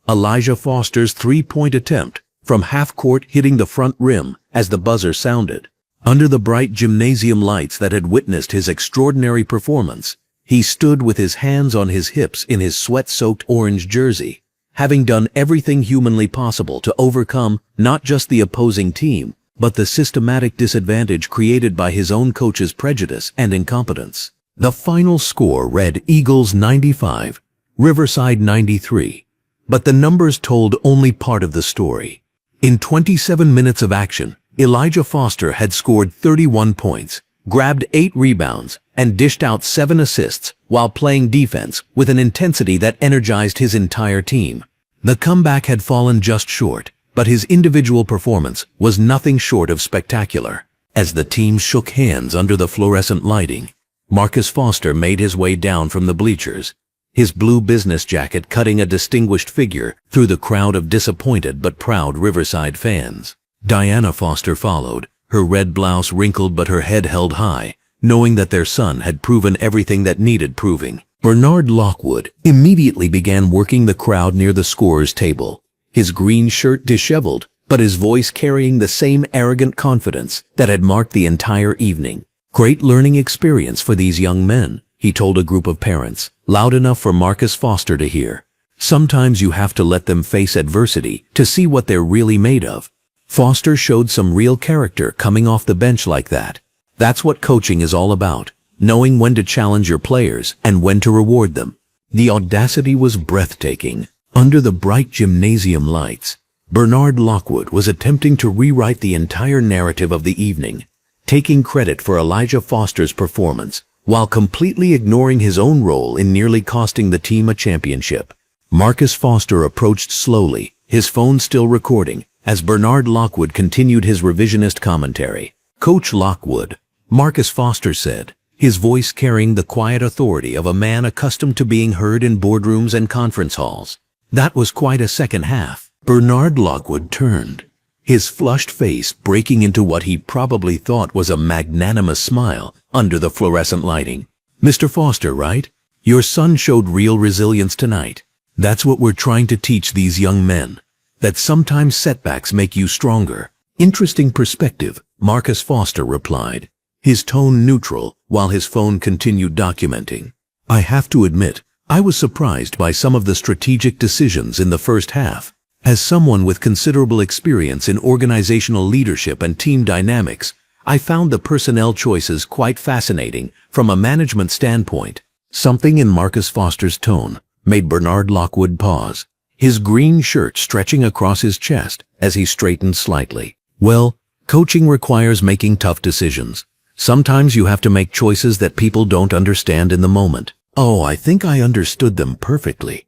[SPEAKER 1] Elijah Foster's three-point attempt from half-court hitting the front rim as the buzzer sounded. Under the bright gymnasium lights that had witnessed his extraordinary performance, he stood with his hands on his hips in his sweat-soaked orange jersey, having done everything humanly possible to overcome not just the opposing team, but the systematic disadvantage created by his own coach's prejudice and incompetence. The final score read Eagles 95, Riverside 93, but the numbers told only part of the story. In 27 minutes of action, Elijah Foster had scored 31 points, grabbed 8 rebounds, and dished out 7 assists while playing defense with an intensity that energized his entire team. The comeback had fallen just short, but his individual performance was nothing short of spectacular. As the team shook hands under the fluorescent lighting, Marcus Foster made his way down from the bleachers, his blue business jacket cutting a distinguished figure through the crowd of disappointed but proud Riverside fans. Diana Foster followed, her red blouse wrinkled but her head held high, knowing that their son had proven everything that needed proving. Bernard Lockwood immediately began working the crowd near the scorer's table, his green shirt disheveled, but his voice carrying the same arrogant confidence that had marked the entire evening. Great learning experience for these young men, he told a group of parents, loud enough for Marcus Foster to hear. Sometimes you have to let them face adversity to see what they're really made of. Foster showed some real character coming off the bench like that. That's what coaching is all about, knowing when to challenge your players and when to reward them. The audacity was breathtaking. Under the bright gymnasium lights, Bernard Lockwood was attempting to rewrite the entire narrative of the evening, taking credit for Elijah Foster's performance, while completely ignoring his own role in nearly costing the team a championship. Marcus Foster approached slowly, his phone still recording, as Bernard Lockwood continued his revisionist commentary. "Coach Lockwood," Marcus Foster said, his voice carrying the quiet authority of a man accustomed to being heard in boardrooms and conference halls. "That was quite a second half." Bernard Lockwood turned, his flushed face breaking into what he probably thought was a magnanimous smile under the fluorescent lighting. "Mr. Foster, right? Your son showed real resilience tonight. That's what we're trying to teach these young men, that sometimes setbacks make you stronger." "Interesting perspective," Marcus Foster replied, his tone neutral while his phone continued documenting. "I have to admit, I was surprised by some of the strategic decisions in the first half. As someone with considerable experience in organizational leadership and team dynamics, I found the personnel choices quite fascinating from a management standpoint." Something in Marcus Foster's tone made Bernard Lockwood pause, his green shirt stretching across his chest as he straightened slightly. "Well, coaching requires making tough decisions. Sometimes you have to make choices that people don't understand in the moment." "Oh, I think I understood them perfectly,"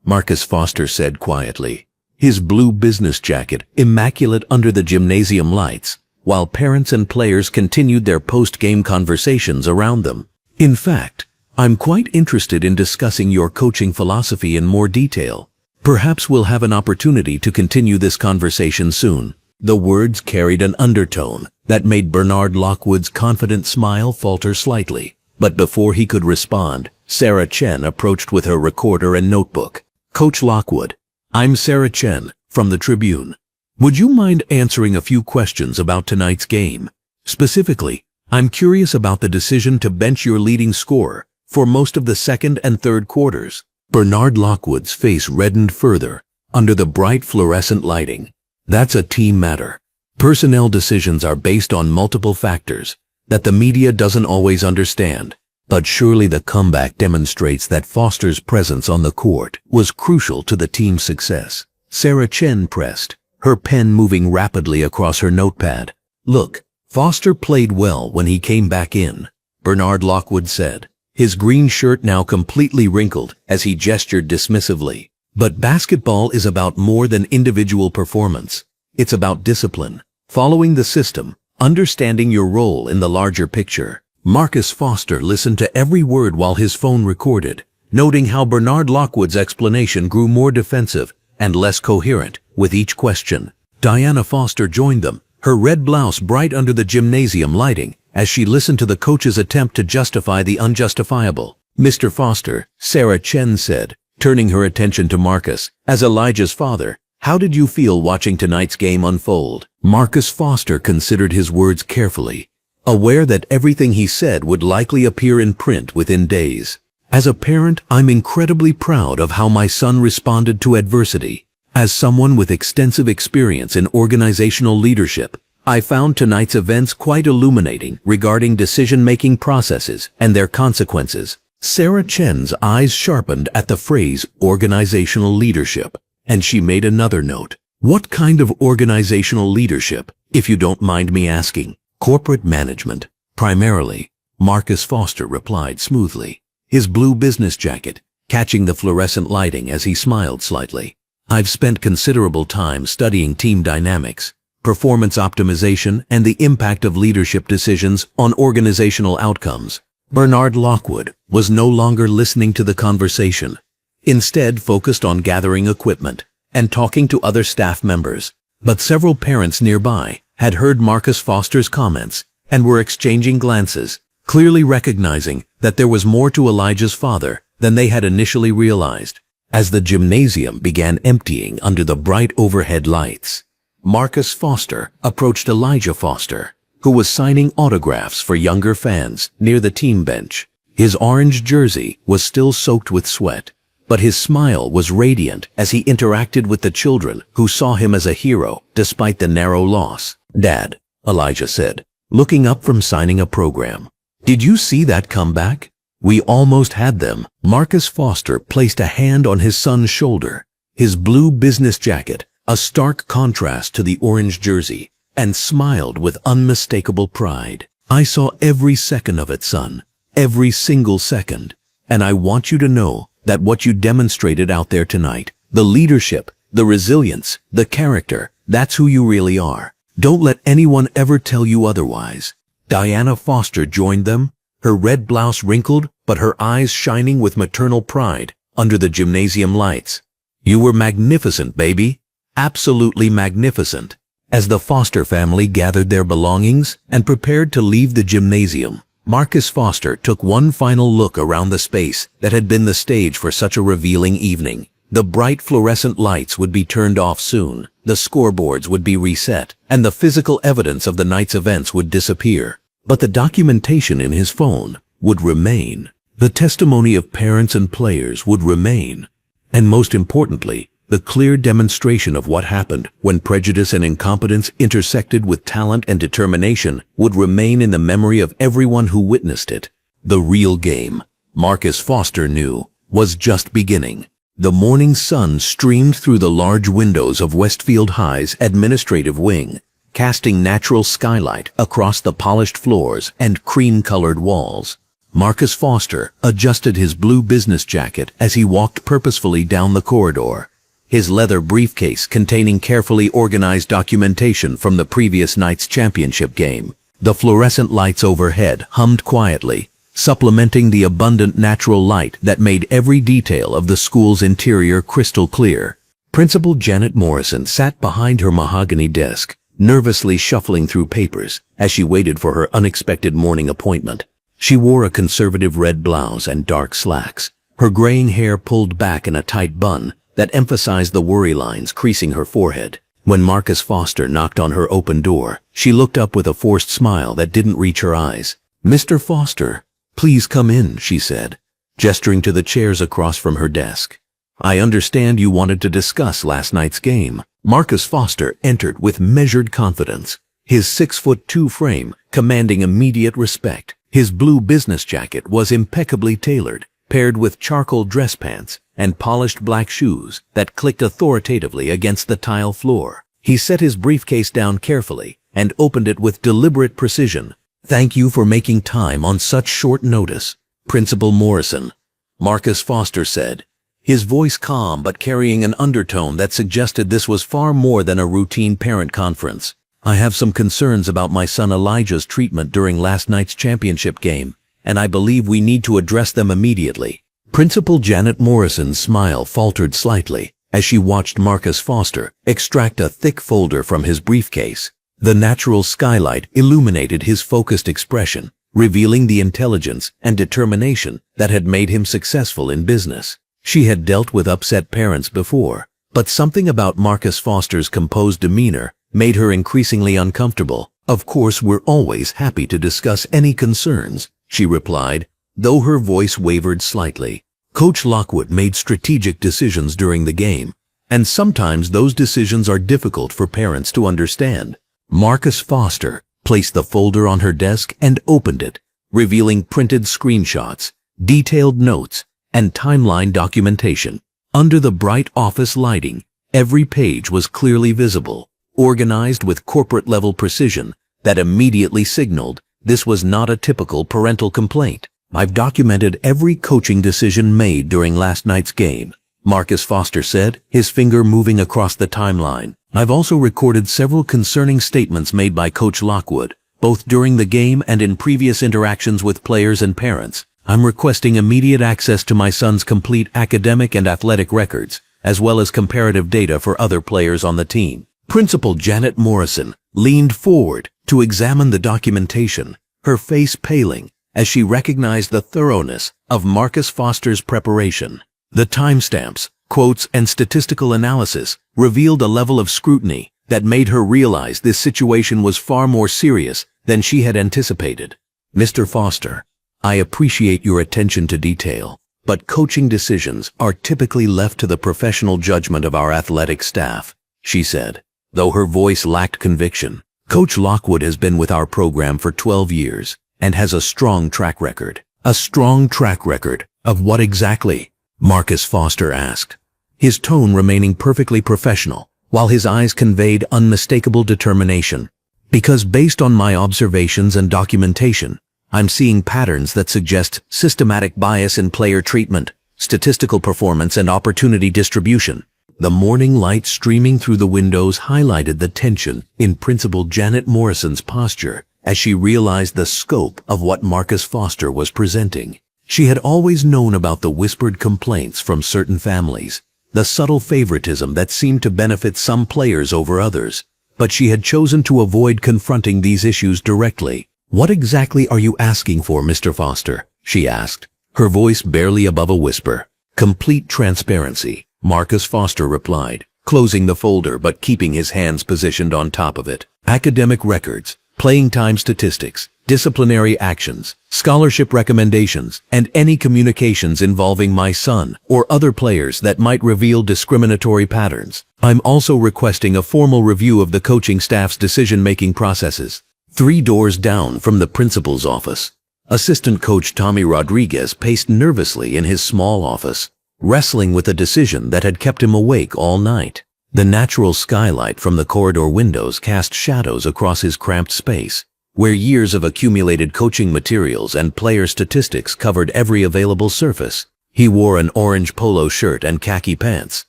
[SPEAKER 1] Marcus Foster said quietly, his blue business jacket immaculate under the gymnasium lights, while parents and players continued their post-game conversations around them. "In fact, I'm quite interested in discussing your coaching philosophy in more detail. Perhaps we'll have an opportunity to continue this conversation soon." The words carried an undertone that made Bernard Lockwood's confident smile falter slightly. But before he could respond, Sarah Chen approached with her recorder and notebook. "Coach Lockwood, I'm Sarah Chen from the Tribune. Would you mind answering a few questions about tonight's game? Specifically, I'm curious about the decision to bench your leading scorer for most of the second and third quarters." Bernard Lockwood's face reddened further under the bright fluorescent lighting. "That's a team matter. Personnel decisions are based on multiple factors that the media doesn't always understand. But surely the comeback demonstrates that Foster's presence on the court was crucial to the team's success." Sarah Chen pressed, her pen moving rapidly across her notepad. "Look, Foster played well when he came back in," Bernard Lockwood said, his green shirt now completely wrinkled as he gestured dismissively. "But basketball is about more than individual performance. It's about discipline, following the system, understanding your role in the larger picture." Marcus Foster listened to every word while his phone recorded, noting how Bernard Lockwood's explanation grew more defensive and less coherent with each question. Diana Foster joined them, her red blouse bright under the gymnasium lighting, as she listened to the coach's attempt to justify the unjustifiable. "Mr. Foster," Sarah Chen said, turning her attention to Marcus, "as Elijah's father, how did you feel watching tonight's game unfold?" Marcus Foster considered his words carefully, aware that everything he said would likely appear in print within days. "As a parent, I'm incredibly proud of how my son responded to adversity. As someone with extensive experience in organizational leadership, I found tonight's events quite illuminating regarding decision-making processes and their consequences. Sarah Chen's eyes sharpened at the phrase organizational leadership, and she made another note. What kind of organizational leadership, if you don't mind me asking? Corporate management, primarily, Marcus Foster replied smoothly, his blue business jacket catching the fluorescent lighting as he smiled slightly. I've spent considerable time studying team dynamics, performance optimization, and the impact of leadership decisions on organizational outcomes. Bernard Lockwood was no longer listening to the conversation, instead focused on gathering equipment and talking to other staff members. But several parents nearby had heard Marcus Foster's comments and were exchanging glances, clearly recognizing that there was more to Elijah's father than they had initially realized. As the gymnasium began emptying under the bright overhead lights, Marcus Foster approached Elijah Foster, who was signing autographs for younger fans near the team bench. His orange jersey was still soaked with sweat, but his smile was radiant as he interacted with the children who saw him as a hero despite the narrow loss. "Dad," Elijah said, looking up from signing a program, "did you see that comeback? We almost had them." Marcus Foster placed a hand on his son's shoulder, his blue business jacket a stark contrast to the orange jersey, and smiled with unmistakable pride. "I saw every second of it, son. Every single second. And I want you to know that what you demonstrated out there tonight, the leadership, the resilience, the character, that's who you really are. Don't let anyone ever tell you otherwise." Diana Foster joined them, her red blouse wrinkled but her eyes shining with maternal pride under the gymnasium lights. "You were magnificent, baby. Absolutely magnificent." As the Foster family gathered their belongings and prepared to leave the gymnasium, Marcus Foster took one final look around the space that had been the stage for such a revealing evening. The bright fluorescent lights would be turned off soon, the scoreboards would be reset, and the physical evidence of the night's events would disappear. But the documentation in his phone would remain. The testimony of parents and players would remain. And most importantly, the clear demonstration of what happened when prejudice and incompetence intersected with talent and determination would remain in the memory of everyone who witnessed it. The real game, Marcus Foster knew, was just beginning. The morning sun streamed through the large windows of Westfield High's administrative wing, casting natural skylight across the polished floors and cream-colored walls. Marcus Foster adjusted his blue business jacket as he walked purposefully down the corridor, his leather briefcase containing carefully organized documentation from the previous night's championship game. The fluorescent lights overhead hummed quietly, supplementing the abundant natural light that made every detail of the school's interior crystal clear. Principal Janet Morrison sat behind her mahogany desk, nervously shuffling through papers as she waited for her unexpected morning appointment. She wore a conservative red blouse and dark slacks, her graying hair pulled back in a tight bun that emphasized the worry lines creasing her forehead. When Marcus Foster knocked on her open door, she looked up with a forced smile that didn't reach her eyes. "Mr. Foster, please come in," she said, gesturing to the chairs across from her desk. "I understand you wanted to discuss last night's game." Marcus Foster entered with measured confidence, his 6'2" frame commanding immediate respect. His blue business jacket was impeccably tailored, paired with charcoal dress pants and polished black shoes that clicked authoritatively against the tile floor. He set his briefcase down carefully and opened it with deliberate precision. "Thank you for making time on such short notice, Principal Morrison," Marcus Foster said, his voice calm but carrying an undertone that suggested this was far more than a routine parent conference. "I have some concerns about my son Elijah's treatment during last night's championship game, and I believe we need to address them immediately." Principal Janet Morrison's smile faltered slightly as she watched Marcus Foster extract a thick folder from his briefcase. The natural skylight illuminated his focused expression, revealing the intelligence and determination that had made him successful in business. She had dealt with upset parents before, but something about Marcus Foster's composed demeanor made her increasingly uncomfortable. "Of course, we're always happy to discuss any concerns," she replied, though her voice wavered slightly. Coach Lockwood made strategic decisions during the game, and sometimes those decisions are difficult for parents to understand. Marcus Foster placed the folder on her desk and opened it, revealing printed screenshots, detailed notes, and timeline documentation. Under the bright office lighting, every page was clearly visible, organized with corporate-level precision that immediately signaled this was not a typical parental complaint. "I've documented every coaching decision made during last night's game," Marcus Foster said, his finger moving across the timeline. "I've also recorded several concerning statements made by Coach Lockwood, both during the game and in previous interactions with players and parents. I'm requesting immediate access to my son's complete academic and athletic records, as well as comparative data for other players on the team." Principal Janet Morrison leaned forward to examine the documentation, her face paling as she recognized the thoroughness of Marcus Foster's preparation. The timestamps, quotes, and statistical analysis revealed a level of scrutiny that made her realize this situation was far more serious than she had anticipated. "Mr. Foster, I appreciate your attention to detail, but coaching decisions are typically left to the professional judgment of our athletic staff," she said, though her voice lacked conviction. "Coach Lockwood has been with our program for 12 years and has a strong track record." "A strong track record of what exactly?" Marcus Foster asked, his tone remaining perfectly professional, while his eyes conveyed unmistakable determination. "Because based on my observations and documentation, I'm seeing patterns that suggest systematic bias in player treatment, statistical performance, and opportunity distribution." The morning light streaming through the windows highlighted the tension in Principal Janet Morrison's posture as she realized the scope of what Marcus Foster was presenting. She had always known about the whispered complaints from certain families, the subtle favoritism that seemed to benefit some players over others, but she had chosen to avoid confronting these issues directly. "What exactly are you asking for, Mr. Foster?" she asked, her voice barely above a whisper. "Complete transparency," Marcus Foster replied, closing the folder but keeping his hands positioned on top of it. "Academic records, playing time statistics, disciplinary actions, scholarship recommendations, and any communications involving my son or other players that might reveal discriminatory patterns. I'm also requesting a formal review of the coaching staff's decision-making processes." 3 doors down from the principal's office, assistant coach Tommy Rodriguez paced nervously in his small office, wrestling with a decision that had kept him awake all night. The natural skylight from the corridor windows cast shadows across his cramped space, where years of accumulated coaching materials and player statistics covered every available surface. He wore an orange polo shirt and khaki pants,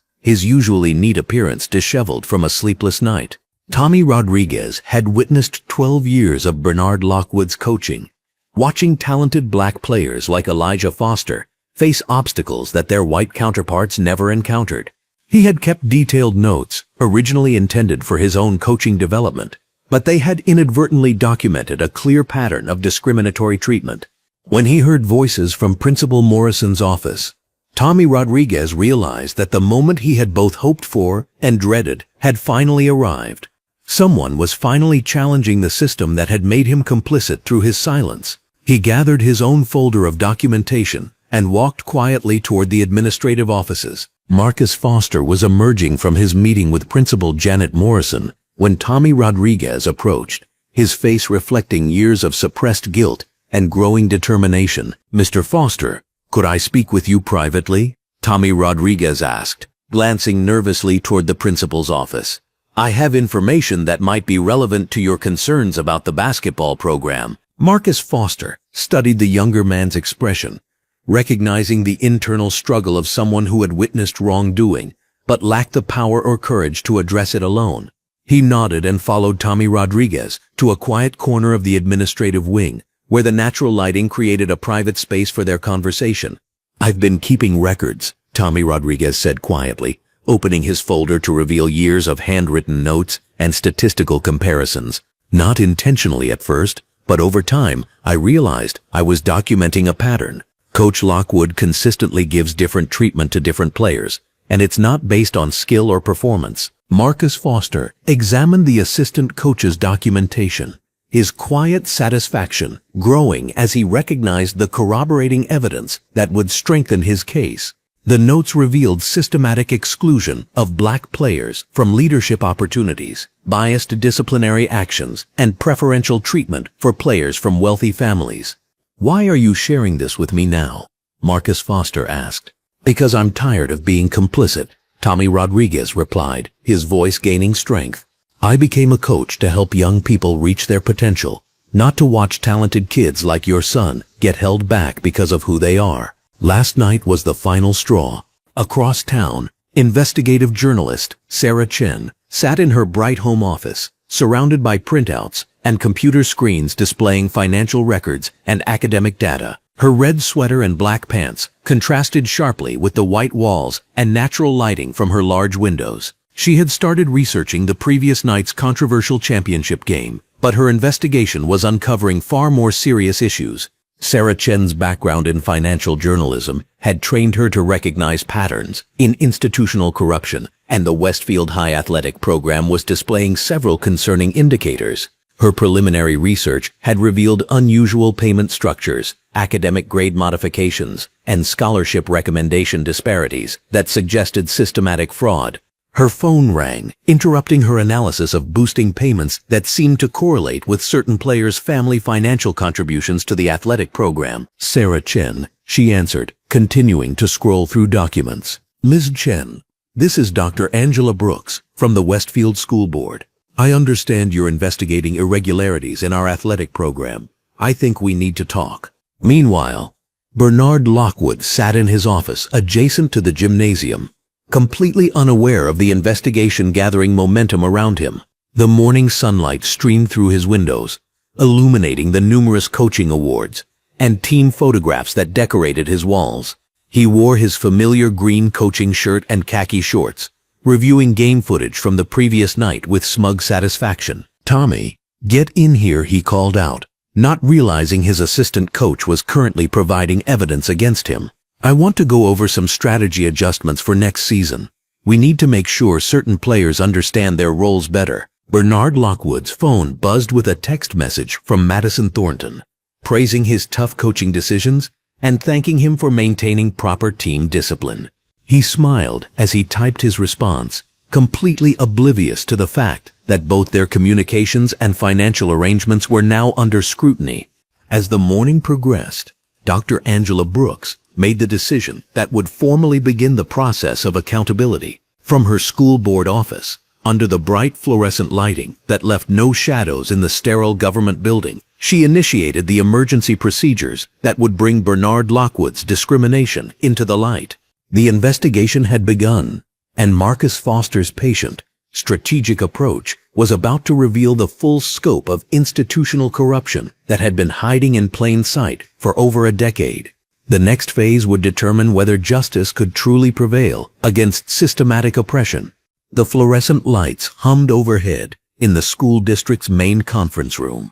[SPEAKER 1] his usually neat appearance disheveled from a sleepless night. Tommy Rodriguez had witnessed 12 years of Bernard Lockwood's coaching, watching talented black players like Elijah Foster face obstacles that their white counterparts never encountered. He had kept detailed notes, originally intended for his own coaching development, but they had inadvertently documented a clear pattern of discriminatory treatment. When he heard voices from Principal Morrison's office, Tommy Rodriguez realized that the moment he had both hoped for and dreaded had finally arrived. Someone was finally challenging the system that had made him complicit through his silence. He gathered his own folder of documentation and walked quietly toward the administrative offices. Marcus Foster was emerging from his meeting with Principal Janet Morrison when Tommy Rodriguez approached, his face reflecting years of suppressed guilt and growing determination. "Mr. Foster, could I speak with you privately?" Tommy Rodriguez asked, glancing nervously toward the principal's office. "I have information that might be relevant to your concerns about the basketball program." Marcus Foster studied the younger man's expression, recognizing the internal struggle of someone who had witnessed wrongdoing, but lacked the power or courage to address it alone. He nodded and followed Tommy Rodriguez to a quiet corner of the administrative wing, where the natural lighting created a private space for their conversation. "I've been keeping records," Tommy Rodriguez said quietly, opening his folder to reveal years of handwritten notes and statistical comparisons. "Not intentionally at first, but over time, I realized I was documenting a pattern. Coach Lockwood consistently gives different treatment to different players, and it's not based on skill or performance." Marcus Foster examined the assistant coach's documentation, his quiet satisfaction growing as he recognized the corroborating evidence that would strengthen his case. The notes revealed systematic exclusion of black players from leadership opportunities, biased disciplinary actions, and preferential treatment for players from wealthy families. "Why are you sharing this with me now?" Marcus Foster asked. "Because I'm tired of being complicit," Tommy Rodriguez replied, his voice gaining strength. "I became a coach to help young people reach their potential, not to watch talented kids like your son get held back because of who they are." Last night was the final straw. Across town, investigative journalist Sarah Chen sat in her bright home office, surrounded by printouts and computer screens displaying financial records and academic data. Her red sweater and black pants contrasted sharply with the white walls and natural lighting from her large windows. She had started researching the previous night's controversial championship game, but her investigation was uncovering far more serious issues. Sarah Chen's background in financial journalism had trained her to recognize patterns in institutional corruption, and the Westfield High athletic program was displaying several concerning indicators. Her preliminary research had revealed unusual payment structures, academic grade modifications, and scholarship recommendation disparities that suggested systematic fraud. Her phone rang, interrupting her analysis of boosting payments that seemed to correlate with certain players' family financial contributions to the athletic program. "Sarah Chen," she answered, continuing to scroll through documents. "Ms. Chen, this is Dr. Angela Brooks from the Westfield School Board. I understand you're investigating irregularities in our athletic program. I think we need to talk." Meanwhile, Bernard Lockwood sat in his office adjacent to the gymnasium, completely unaware of the investigation gathering momentum around him. The morning sunlight streamed through his windows, illuminating the numerous coaching awards and team photographs that decorated his walls. He wore his familiar green coaching shirt and khaki shorts, reviewing game footage from the previous night with smug satisfaction. "Tommy, get in here," he called out, not realizing his assistant coach was currently providing evidence against him. "I want to go over some strategy adjustments for next season. We need to make sure certain players understand their roles better." Bernard Lockwood's phone buzzed with a text message from Madison Thornton, praising his tough coaching decisions and thanking him for maintaining proper team discipline. He smiled as he typed his response, completely oblivious to the fact that both their communications and financial arrangements were now under scrutiny. As the morning progressed, Dr. Angela Brooks made the decision that would formally begin the process of accountability. From her school board office, under the bright fluorescent lighting that left no shadows in the sterile government building, she initiated the emergency procedures that would bring Bernard Lockwood's discrimination into the light. The investigation had begun, and Marcus Foster's patient, strategic approach was about to reveal the full scope of institutional corruption that had been hiding in plain sight for over a decade. The next phase would determine whether justice could truly prevail against systematic oppression. The fluorescent lights hummed overhead in the school district's main conference room,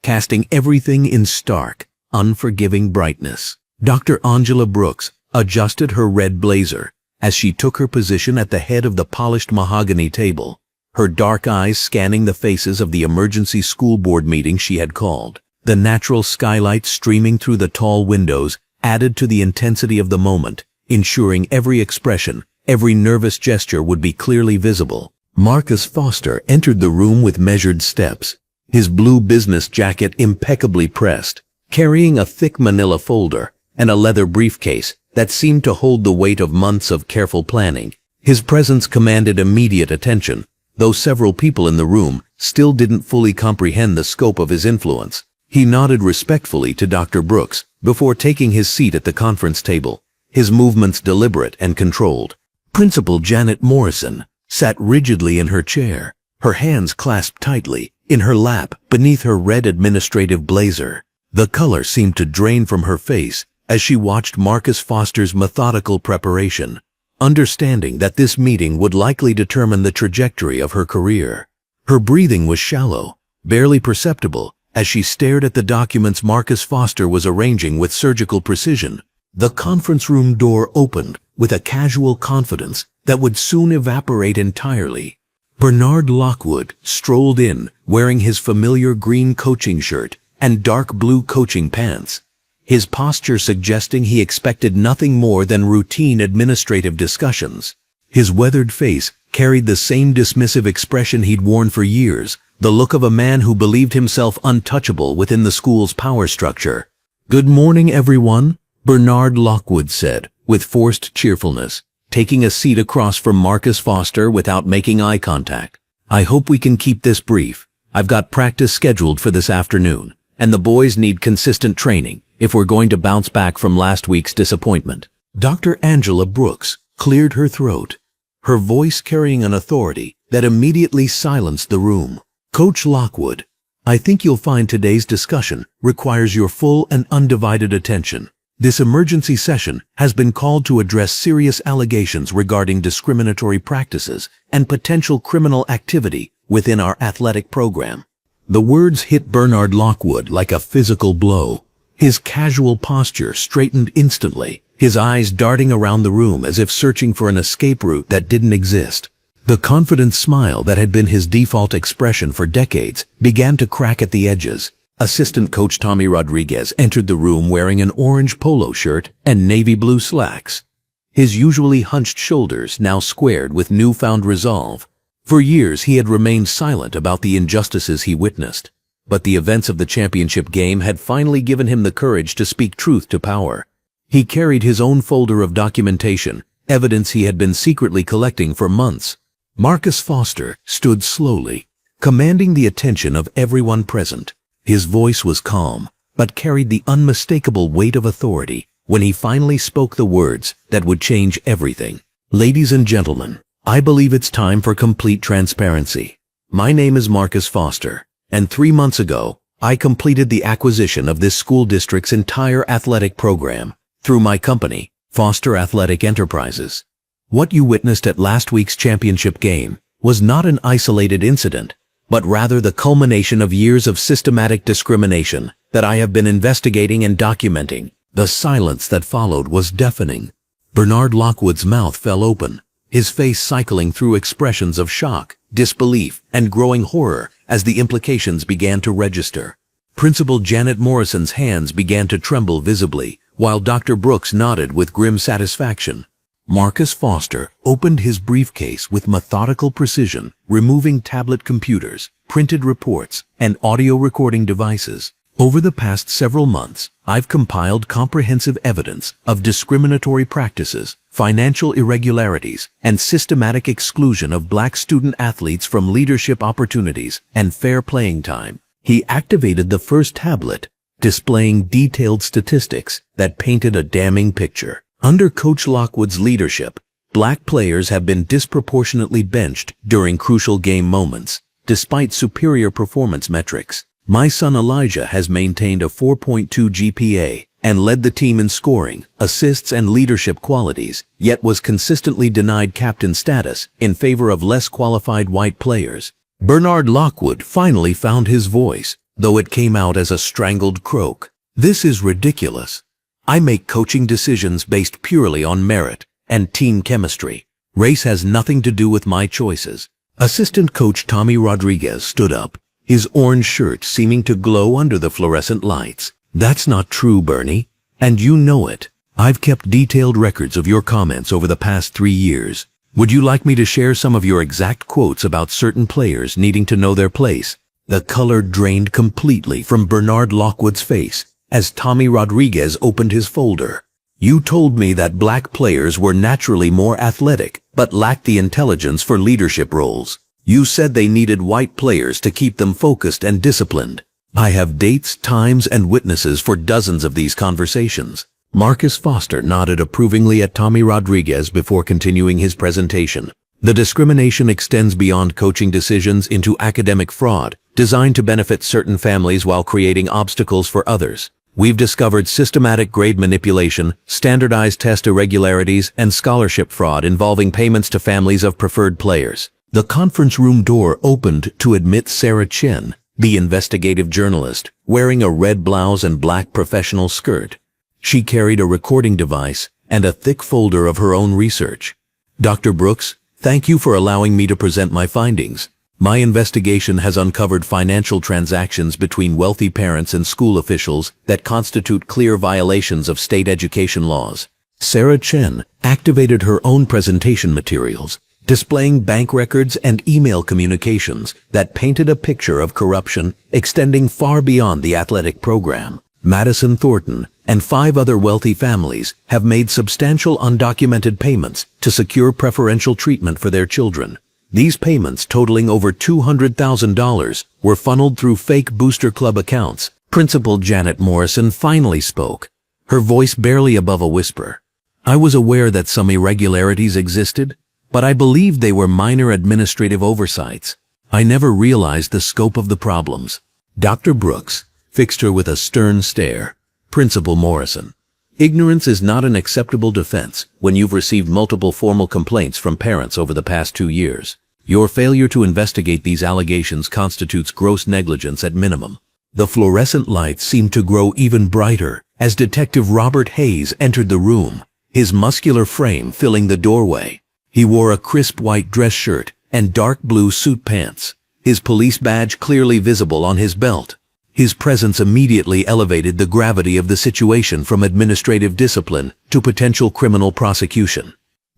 [SPEAKER 1] casting everything in stark, unforgiving brightness. Dr. Angela Brooks adjusted her red blazer as she took her position at the head of the polished mahogany table, her dark eyes scanning the faces of the emergency school board meeting she had called. The natural skylight streaming through the tall windows added to the intensity of the moment, ensuring every expression, every nervous gesture would be clearly visible. Marcus Foster entered the room with measured steps, his blue business jacket impeccably pressed, carrying a thick manila folder and a leather briefcase that seemed to hold the weight of months of careful planning. His presence commanded immediate attention, though several people in the room still didn't fully comprehend the scope of his influence. He nodded respectfully to Dr. Brooks before taking his seat at the conference table, his movements deliberate and controlled. Principal Janet Morrison sat rigidly in her chair, her hands clasped tightly in her lap beneath her red administrative blazer. The color seemed to drain from her face as she watched Marcus Foster's methodical preparation, understanding that this meeting would likely determine the trajectory of her career. Her breathing was shallow, barely perceptible, as she stared at the documents Marcus Foster was arranging with surgical precision. The conference room door opened with a casual confidence that would soon evaporate entirely. Bernard Lockwood strolled in wearing his familiar green coaching shirt and dark blue coaching pants. his posture suggesting he expected nothing more than routine administrative discussions. His weathered face carried the same dismissive expression he'd worn for years, the look of a man who believed himself untouchable within the school's power structure. "Good morning, everyone," Bernard Lockwood said, with forced cheerfulness, taking a seat across from Marcus Foster without making eye contact. "I hope we can keep this brief. I've got practice scheduled for this afternoon, and the boys need consistent training if we're going to bounce back from last week's disappointment." Dr. Angela Brooks cleared her throat, her voice carrying an authority that immediately silenced the room. "Coach Lockwood, I think you'll find today's discussion requires your full and undivided attention. This emergency session has been called to address serious allegations regarding discriminatory practices and potential criminal activity within our athletic program." The words hit Bernard Lockwood like a physical blow. His casual posture straightened instantly, his eyes darting around the room as if searching for an escape route that didn't exist. The confident smile that had been his default expression for decades began to crack at the edges. Assistant coach Tommy Rodriguez entered the room wearing an orange polo shirt and navy blue slacks, his usually hunched shoulders now squared with newfound resolve. For years he had remained silent about the injustices he witnessed, but the events of the championship game had finally given him the courage to speak truth to power. He carried his own folder of documentation, evidence he had been secretly collecting for months. Marcus Foster stood slowly, commanding the attention of everyone present. His voice was calm, but carried the unmistakable weight of authority when he finally spoke the words that would change everything. "Ladies and gentlemen, I believe it's time for complete transparency. My name is Marcus Foster, and 3 months ago, I completed the acquisition of this school district's entire athletic program through my company, Foster Athletic Enterprises. What you witnessed at last week's championship game was not an isolated incident, but rather the culmination of years of systematic discrimination that I have been investigating and documenting." The silence that followed was deafening. Bernard Lockwood's mouth fell open, his face cycling through expressions of shock, disbelief, and growing horror as the implications began to register. Principal Janet Morrison's hands began to tremble visibly, while Dr. Brooks nodded with grim satisfaction. Marcus Foster opened his briefcase with methodical precision, removing tablet computers, printed reports, and audio recording devices. "Over the past several months, I've compiled comprehensive evidence of discriminatory practices, financial irregularities, and systematic exclusion of black student athletes from leadership opportunities and fair playing time." He activated the first tablet, displaying detailed statistics that painted a damning picture. Under Coach Lockwood's leadership, black players have been disproportionately benched during crucial game moments, despite superior performance metrics. My son Elijah has maintained a 4.2 GPA and led the team in scoring, assists, and leadership qualities, yet was consistently denied captain status in favor of less qualified white players. Bernard Lockwood finally found his voice, though it came out as a strangled croak. "This is ridiculous. I make coaching decisions based purely on merit and team chemistry. Race has nothing to do with my choices." Assistant coach Tommy Rodriguez stood up, his orange shirt seeming to glow under the fluorescent lights. "That's not true, Bernie, and you know it. I've kept detailed records of your comments over the past 3 years. Would you like me to share some of your exact quotes about certain players needing to know their place?" The color drained completely from Bernard Lockwood's face as Tommy Rodriguez opened his folder. "You told me that black players were naturally more athletic, but lacked the intelligence for leadership roles. You said they needed white players to keep them focused and disciplined. I have dates, times, and witnesses for dozens of these conversations." Marcus Foster nodded approvingly at Tommy Rodriguez before continuing his presentation. "The discrimination extends beyond coaching decisions into academic fraud, designed to benefit certain families while creating obstacles for others. We've discovered systematic grade manipulation, standardized test irregularities, and scholarship fraud involving payments to families of preferred players." The conference room door opened to admit Sarah Chen, the investigative journalist, wearing a red blouse and black professional skirt. She carried a recording device and a thick folder of her own research. "Dr. Brooks, thank you for allowing me to present my findings. My investigation has uncovered financial transactions between wealthy parents and school officials that constitute clear violations of state education laws. Sarah Chen activated her own presentation materials, displaying bank records and email communications that painted a picture of corruption extending far beyond the athletic program. Madison Thornton and 5 other wealthy families have made substantial undocumented payments to secure preferential treatment for their children. These payments, totaling over $200,000, were funneled through fake Booster Club accounts. Principal Janet Morrison finally spoke, her voice barely above a whisper. I was aware that some irregularities existed, but I believed they were minor administrative oversights. I never realized the scope of the problems. Dr. Brooks fixed her with a stern stare. Principal Morrison, ignorance is not an acceptable defense when you've received multiple formal complaints from parents over the past 2 years. Your failure to investigate these allegations constitutes gross negligence at minimum. The fluorescent lights seemed to grow even brighter as Detective Robert Hayes entered the room, his muscular frame filling the doorway. He wore a crisp white dress shirt and dark blue suit pants, his police badge clearly visible on his belt. His presence immediately elevated the gravity of the situation from administrative discipline to potential criminal prosecution.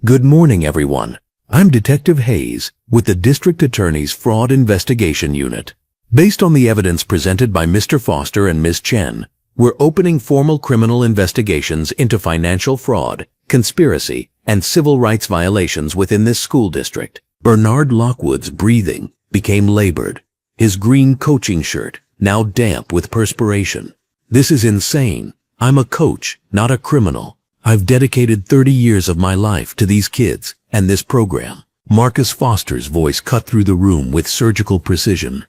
[SPEAKER 1] Good morning, everyone. I'm Detective Hayes with the District Attorney's Fraud Investigation Unit. Based on the evidence presented by Mr. Foster and Ms. Chen, we're opening formal criminal investigations into financial fraud, conspiracy, and civil rights violations within this school district. Bernard Lockwood's breathing became labored, his green coaching shirt now damp with perspiration. This is insane. I'm a coach, not a criminal. I've dedicated 30 years of my life to these kids and this program. Marcus Foster's voice cut through the room with surgical precision.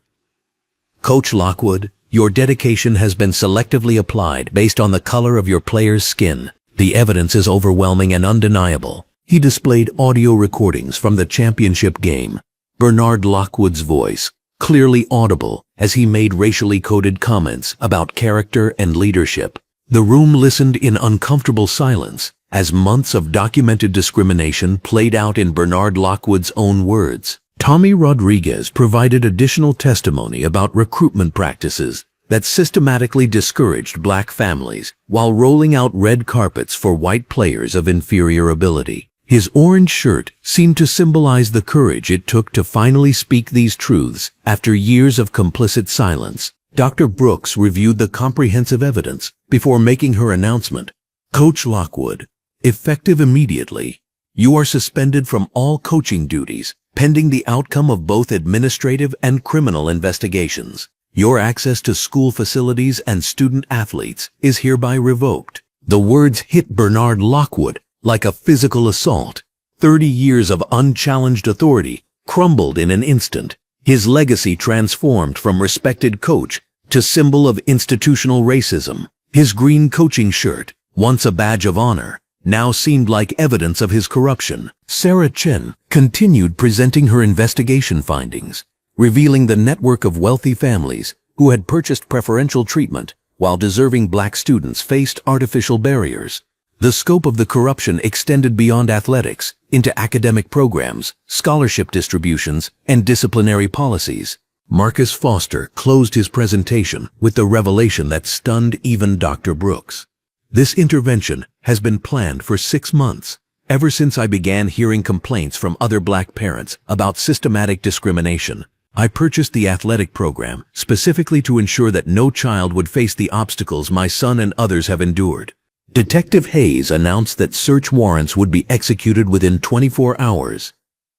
[SPEAKER 1] Coach Lockwood, your dedication has been selectively applied based on the color of your players' skin. The evidence is overwhelming and undeniable. He displayed audio recordings from the championship game. Bernard Lockwood's voice, clearly audible as he made racially coded comments about character and leadership. The room listened in uncomfortable silence as months of documented discrimination played out in Bernard Lockwood's own words. Tommy Rodriguez provided additional testimony about recruitment practices that systematically discouraged black families while rolling out red carpets for white players of inferior ability. His orange shirt seemed to symbolize the courage it took to finally speak these truths after years of complicit silence. Dr. Brooks reviewed the comprehensive evidence before making her announcement. Coach Lockwood, effective immediately. You are suspended from all coaching duties, pending the outcome of both administrative and criminal investigations. Your access to school facilities and student athletes is hereby revoked. The words hit Bernard Lockwood like a physical assault. 30 years of unchallenged authority crumbled in an instant. His legacy transformed from respected coach to symbol of institutional racism. His green coaching shirt, once a badge of honor, now seemed like evidence of his corruption. Sarah Chen continued presenting her investigation findings, revealing the network of wealthy families who had purchased preferential treatment while deserving black students faced artificial barriers. The scope of the corruption extended beyond athletics into academic programs, scholarship distributions, and disciplinary policies. Marcus Foster closed his presentation with the revelation that stunned even Dr. Brooks. This intervention has been planned for 6 months, ever since I began hearing complaints from other black parents about systematic discrimination. I purchased the athletic program specifically to ensure that no child would face the obstacles my son and others have endured. Detective Hayes announced that search warrants would be executed within 24 hours,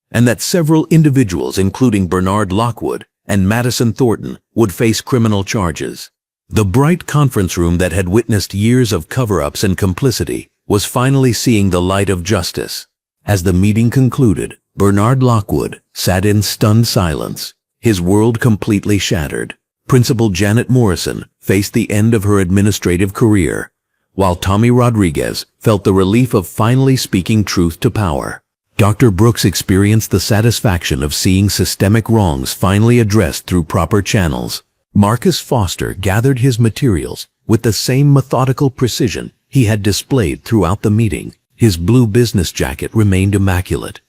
[SPEAKER 1] and that several individuals, including Bernard Lockwood and Madison Thornton, would face criminal charges. The bright conference room that had witnessed years of cover-ups and complicity was finally seeing the light of justice. As the meeting concluded, Bernard Lockwood sat in stunned silence, his world completely shattered. Principal Janet Morrison faced the end of her administrative career, while Tommy Rodriguez felt the relief of finally speaking truth to power. Dr. Brooks experienced the satisfaction of seeing systemic wrongs finally addressed through proper channels. Marcus Foster gathered his materials with the same methodical precision he had displayed throughout the meeting. His blue business jacket remained immaculate,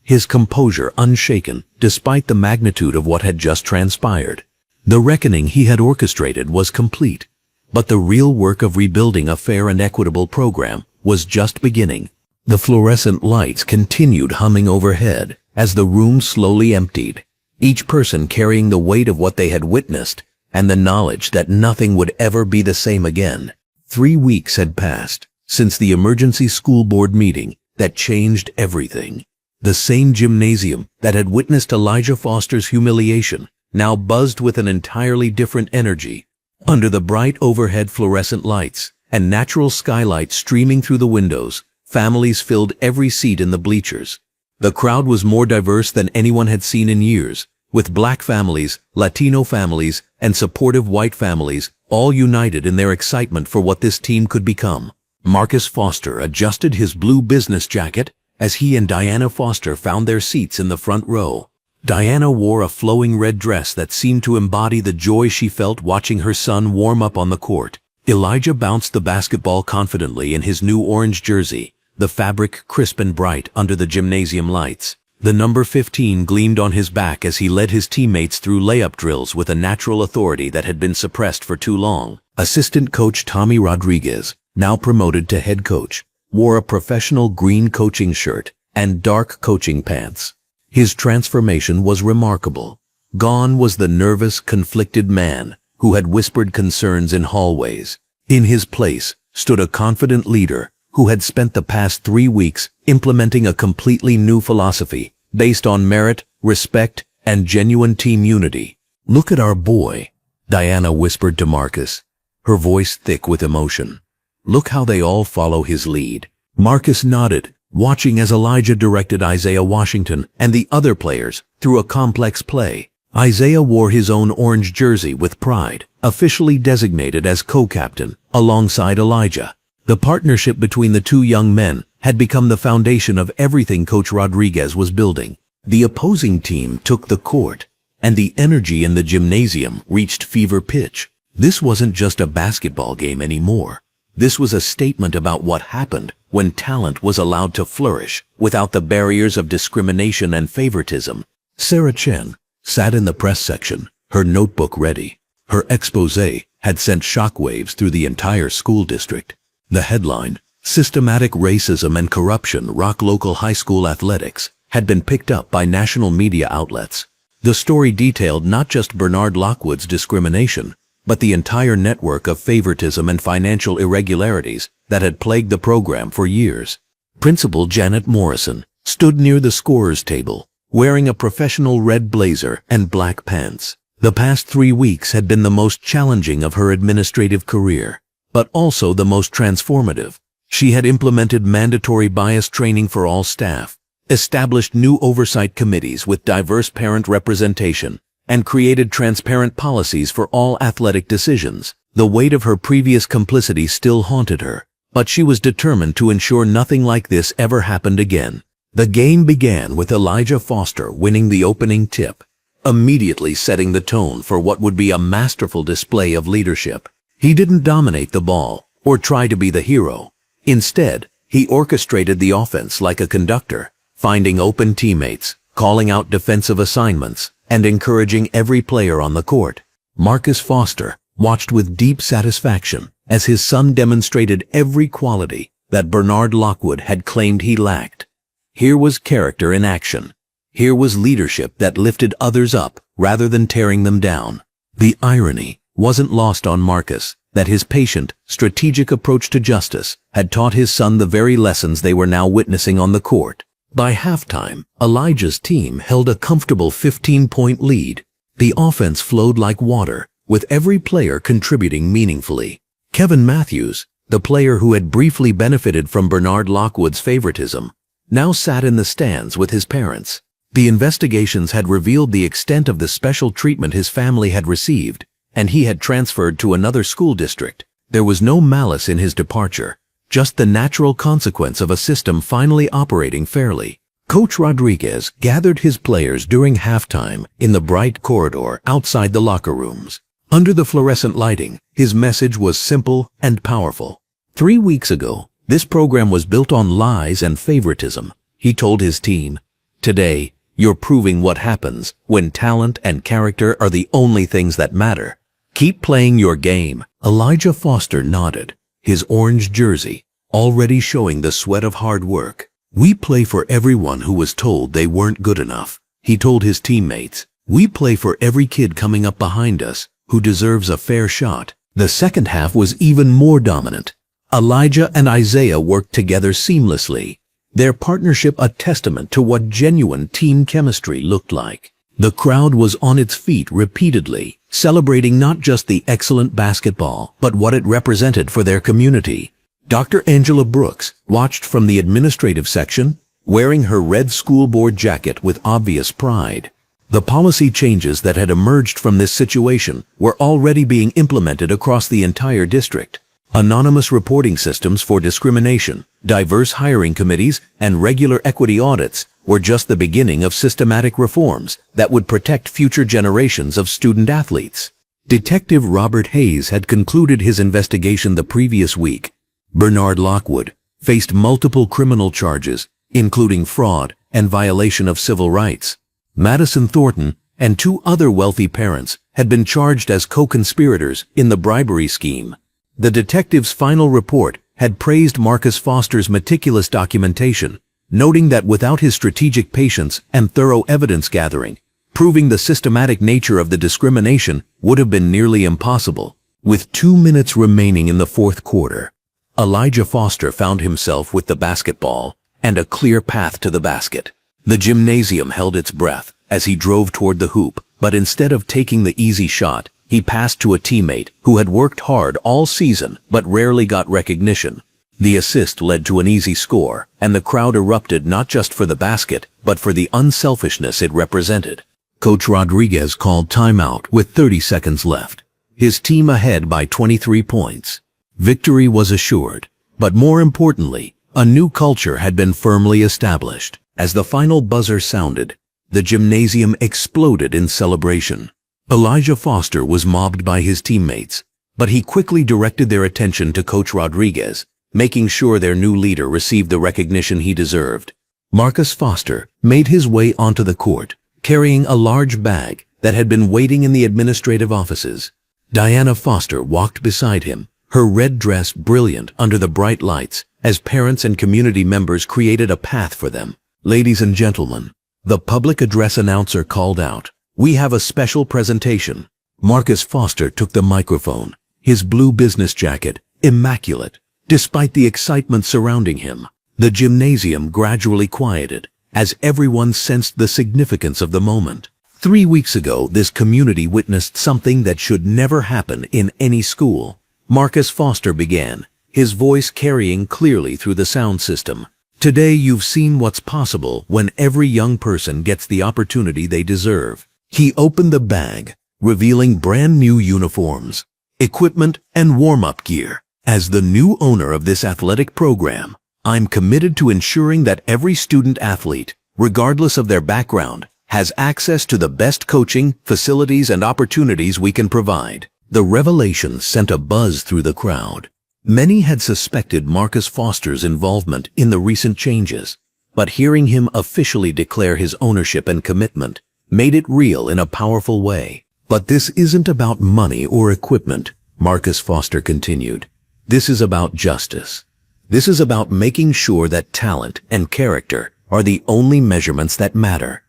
[SPEAKER 1] his composure unshaken despite the magnitude of what had just transpired. The reckoning he had orchestrated was complete, but the real work of rebuilding a fair and equitable program was just beginning. The fluorescent lights continued humming overhead as the room slowly emptied, each person carrying the weight of what they had witnessed and the knowledge that nothing would ever be the same again. 3 weeks had passed since the emergency school board meeting that changed everything. The same gymnasium that had witnessed Elijah Foster's humiliation now buzzed with an entirely different energy. Under the bright overhead fluorescent lights and natural skylight streaming through the windows, families filled every seat in the bleachers. The crowd was more diverse than anyone had seen in years, with black families, Latino families, and supportive white families all united in their excitement for what this team could become. Marcus Foster adjusted his blue business jacket as he and Diana Foster found their seats in the front row. Diana wore a flowing red dress that seemed to embody the joy she felt watching her son warm up on the court. Elijah bounced the basketball confidently in his new orange jersey, the fabric crisp and bright under the gymnasium lights. The number 15 gleamed on his back as he led his teammates through layup drills with a natural authority that had been suppressed for too long. Assistant coach Tommy Rodriguez, now promoted to head coach, wore a professional green coaching shirt and dark coaching pants. His transformation was remarkable. Gone was the nervous, conflicted man who had whispered concerns in hallways. In his place stood a confident leader who had spent the past 3 weeks implementing a completely new philosophy based on merit, respect, and genuine team unity. "Look at our boy," Diana whispered to Marcus, her voice thick with emotion. "Look how they all follow his lead." Marcus nodded, watching as Elijah directed Isaiah Washington and the other players through a complex play. Isaiah wore his own orange jersey with pride, officially designated as co-captain alongside Elijah. The partnership between the two young men had become the foundation of everything Coach Rodriguez was building. The opposing team took the court, and the energy in the gymnasium reached fever pitch. This wasn't just a basketball game anymore. This was a statement about what happened when talent was allowed to flourish without the barriers of discrimination and favoritism. Sarah Chen sat in the press section, her notebook ready. Her exposé had sent shockwaves through the entire school district. The headline, "Systematic Racism and Corruption Rock Local High School Athletics," had been picked up by national media outlets. The story detailed not just Bernard Lockwood's discrimination, but the entire network of favoritism and financial irregularities that had plagued the program for years. Principal Janet Morrison stood near the scorer's table, wearing a professional red blazer and black pants. The past 3 weeks had been the most challenging of her administrative career, but also the most transformative. She had implemented mandatory bias training for all staff, established new oversight committees with diverse parent representation, and created transparent policies for all athletic decisions. The weight of her previous complicity still haunted her, but she was determined to ensure nothing like this ever happened again. The game began with Elijah Foster winning the opening tip, immediately setting the tone for what would be a masterful display of leadership. He didn't dominate the ball or try to be the hero. Instead, he orchestrated the offense like a conductor, finding open teammates, calling out defensive assignments, and encouraging every player on the court. Marcus Foster watched with deep satisfaction as his son demonstrated every quality that Bernard Lockwood had claimed he lacked. Here was character in action. Here was leadership that lifted others up rather than tearing them down. The irony wasn't lost on Marcus that his patient, strategic approach to justice had taught his son the very lessons they were now witnessing on the court. By halftime, Elijah's team held a comfortable 15-point lead. The offense flowed like water, with every player contributing meaningfully. Kevin Matthews, the player who had briefly benefited from Bernard Lockwood's favoritism, now sat in the stands with his parents. The investigations had revealed the extent of the special treatment his family had received, and he had transferred to another school district. There was no malice in his departure, just the natural consequence of a system finally operating fairly. Coach Rodriguez gathered his players during halftime in the bright corridor outside the locker rooms. Under the fluorescent lighting, his message was simple and powerful. 3 weeks ago, this program was built on lies and favoritism. He told his team, Today, you're proving what happens when talent and character are the only things that matter. Keep playing your game." Elijah Foster nodded, his orange jersey already showing the sweat of hard work. "We play for everyone who was told they weren't good enough," he told his teammates. "We play for every kid coming up behind us who deserves a fair shot." The second half was even more dominant. Elijah and Isaiah worked together seamlessly, their partnership a testament to what genuine team chemistry looked like. The crowd was on its feet repeatedly, celebrating not just the excellent basketball, but what it represented for their community. Dr. Angela Brooks watched from the administrative section, wearing her red school board jacket with obvious pride. The policy changes that had emerged from this situation were already being implemented across the entire district. Anonymous reporting systems for discrimination, diverse hiring committees, and regular equity audits were just the beginning of systematic reforms that would protect future generations of student athletes. Detective Robert Hayes had concluded his investigation the previous week. Bernard Lockwood faced multiple criminal charges, including fraud and violation of civil rights. Madison Thornton and 2 other wealthy parents had been charged as co-conspirators in the bribery scheme. The detective's final report had praised Marcus Foster's meticulous documentation, noting that without his strategic patience and thorough evidence gathering, proving the systematic nature of the discrimination would have been nearly impossible. With 2 minutes remaining in the fourth quarter, Elijah Foster found himself with the basketball and a clear path to the basket. The gymnasium held its breath as he drove toward the hoop, but instead of taking the easy shot, he passed to a teammate who had worked hard all season but rarely got recognition. The assist led to an easy score, and the crowd erupted not just for the basket, but for the unselfishness it represented. Coach Rodriguez called timeout with 30 seconds left, his team ahead by 23 points. Victory was assured, but more importantly, a new culture had been firmly established. As the final buzzer sounded, the gymnasium exploded in celebration. Elijah Foster was mobbed by his teammates, but he quickly directed their attention to Coach Rodriguez, making sure their new leader received the recognition he deserved. Marcus Foster made his way onto the court, carrying a large bag that had been waiting in the administrative offices. Diana Foster walked beside him, her red dress brilliant under the bright lights, as parents and community members created a path for them. "Ladies and gentlemen," the public address announcer called out, "we have a special presentation." Marcus Foster took the microphone, his blue business jacket immaculate. Despite the excitement surrounding him, the gymnasium gradually quieted as everyone sensed the significance of the moment. 3 weeks ago, this community witnessed something that should never happen in any school. Marcus Foster began, his voice carrying clearly through the sound system. "Today you've seen what's possible when every young person gets the opportunity they deserve." He opened the bag, revealing brand new uniforms, equipment, and warm-up gear. "As the new owner of this athletic program, I'm committed to ensuring that every student athlete, regardless of their background, has access to the best coaching, facilities, and opportunities we can provide." The revelation sent a buzz through the crowd. Many had suspected Marcus Foster's involvement in the recent changes, but hearing him officially declare his ownership and commitment made it real in a powerful way. "But this isn't about money or equipment," Marcus Foster continued. "This is about justice. This is about making sure that talent and character are the only measurements that matter.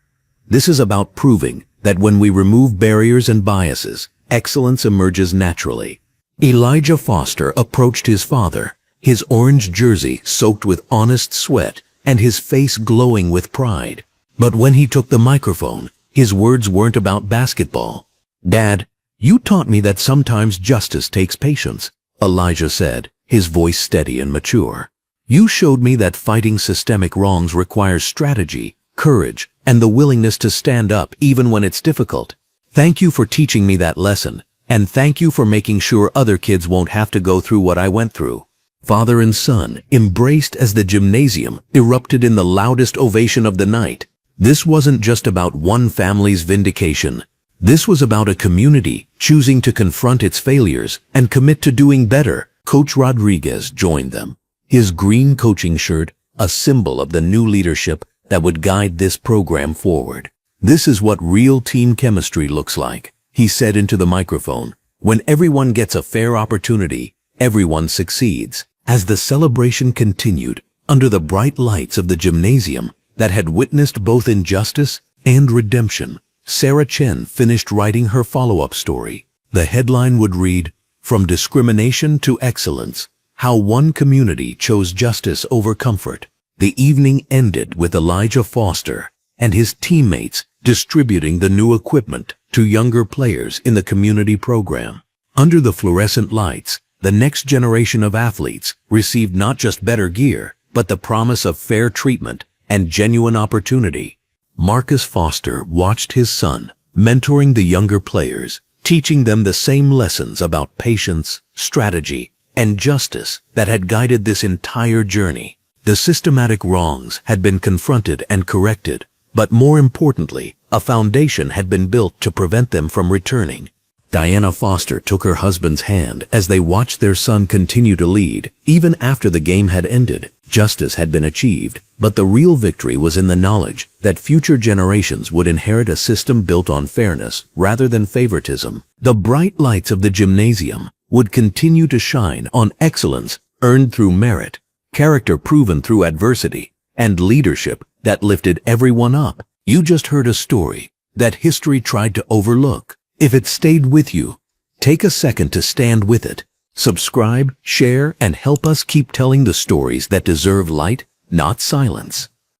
[SPEAKER 1] This is about proving that when we remove barriers and biases, excellence emerges naturally." Elijah Foster approached his father, his orange jersey soaked with honest sweat and his face glowing with pride. But when he took the microphone, his words weren't about basketball. "Dad, you taught me that sometimes justice takes patience," Elijah said, his voice steady and mature. "You showed me that fighting systemic wrongs requires strategy, courage, and the willingness to stand up even when it's difficult. Thank you for teaching me that lesson, and thank you for making sure other kids won't have to go through what I went through." Father and son embraced as the gymnasium erupted in the loudest ovation of the night. This wasn't just about one family's vindication. This was about a community choosing to confront its failures and commit to doing better. Coach Rodriguez joined them, his green coaching shirt a symbol of the new leadership that would guide this program forward. "This is what real team chemistry looks like," he said into the microphone. "When everyone gets a fair opportunity, everyone succeeds." As the celebration continued, under the bright lights of the gymnasium that had witnessed both injustice and redemption, Sarah Chen finished writing her follow-up story. The headline would read, "From Discrimination to Excellence: How One Community Chose Justice Over Comfort." The evening ended with Elijah Foster and his teammates distributing the new equipment to younger players in the community program. Under the fluorescent lights, the next generation of athletes received not just better gear, but the promise of fair treatment and genuine opportunity. Marcus Foster watched his son mentoring the younger players, teaching them the same lessons about patience, strategy, and justice that had guided this entire journey. The systematic wrongs had been confronted and corrected, but more importantly, a foundation had been built to prevent them from returning. Diana Foster took her husband's hand as they watched their son continue to lead. Even after the game had ended, justice had been achieved, but the real victory was in the knowledge that future generations would inherit a system built on fairness rather than favoritism. The bright lights of the gymnasium would continue to shine on excellence earned through merit, character proven through adversity, and leadership that lifted everyone up. You just heard a story that history tried to overlook. If it stayed with you, take a second to stand with it. Subscribe, share, and help us keep telling the stories that deserve light, not silence.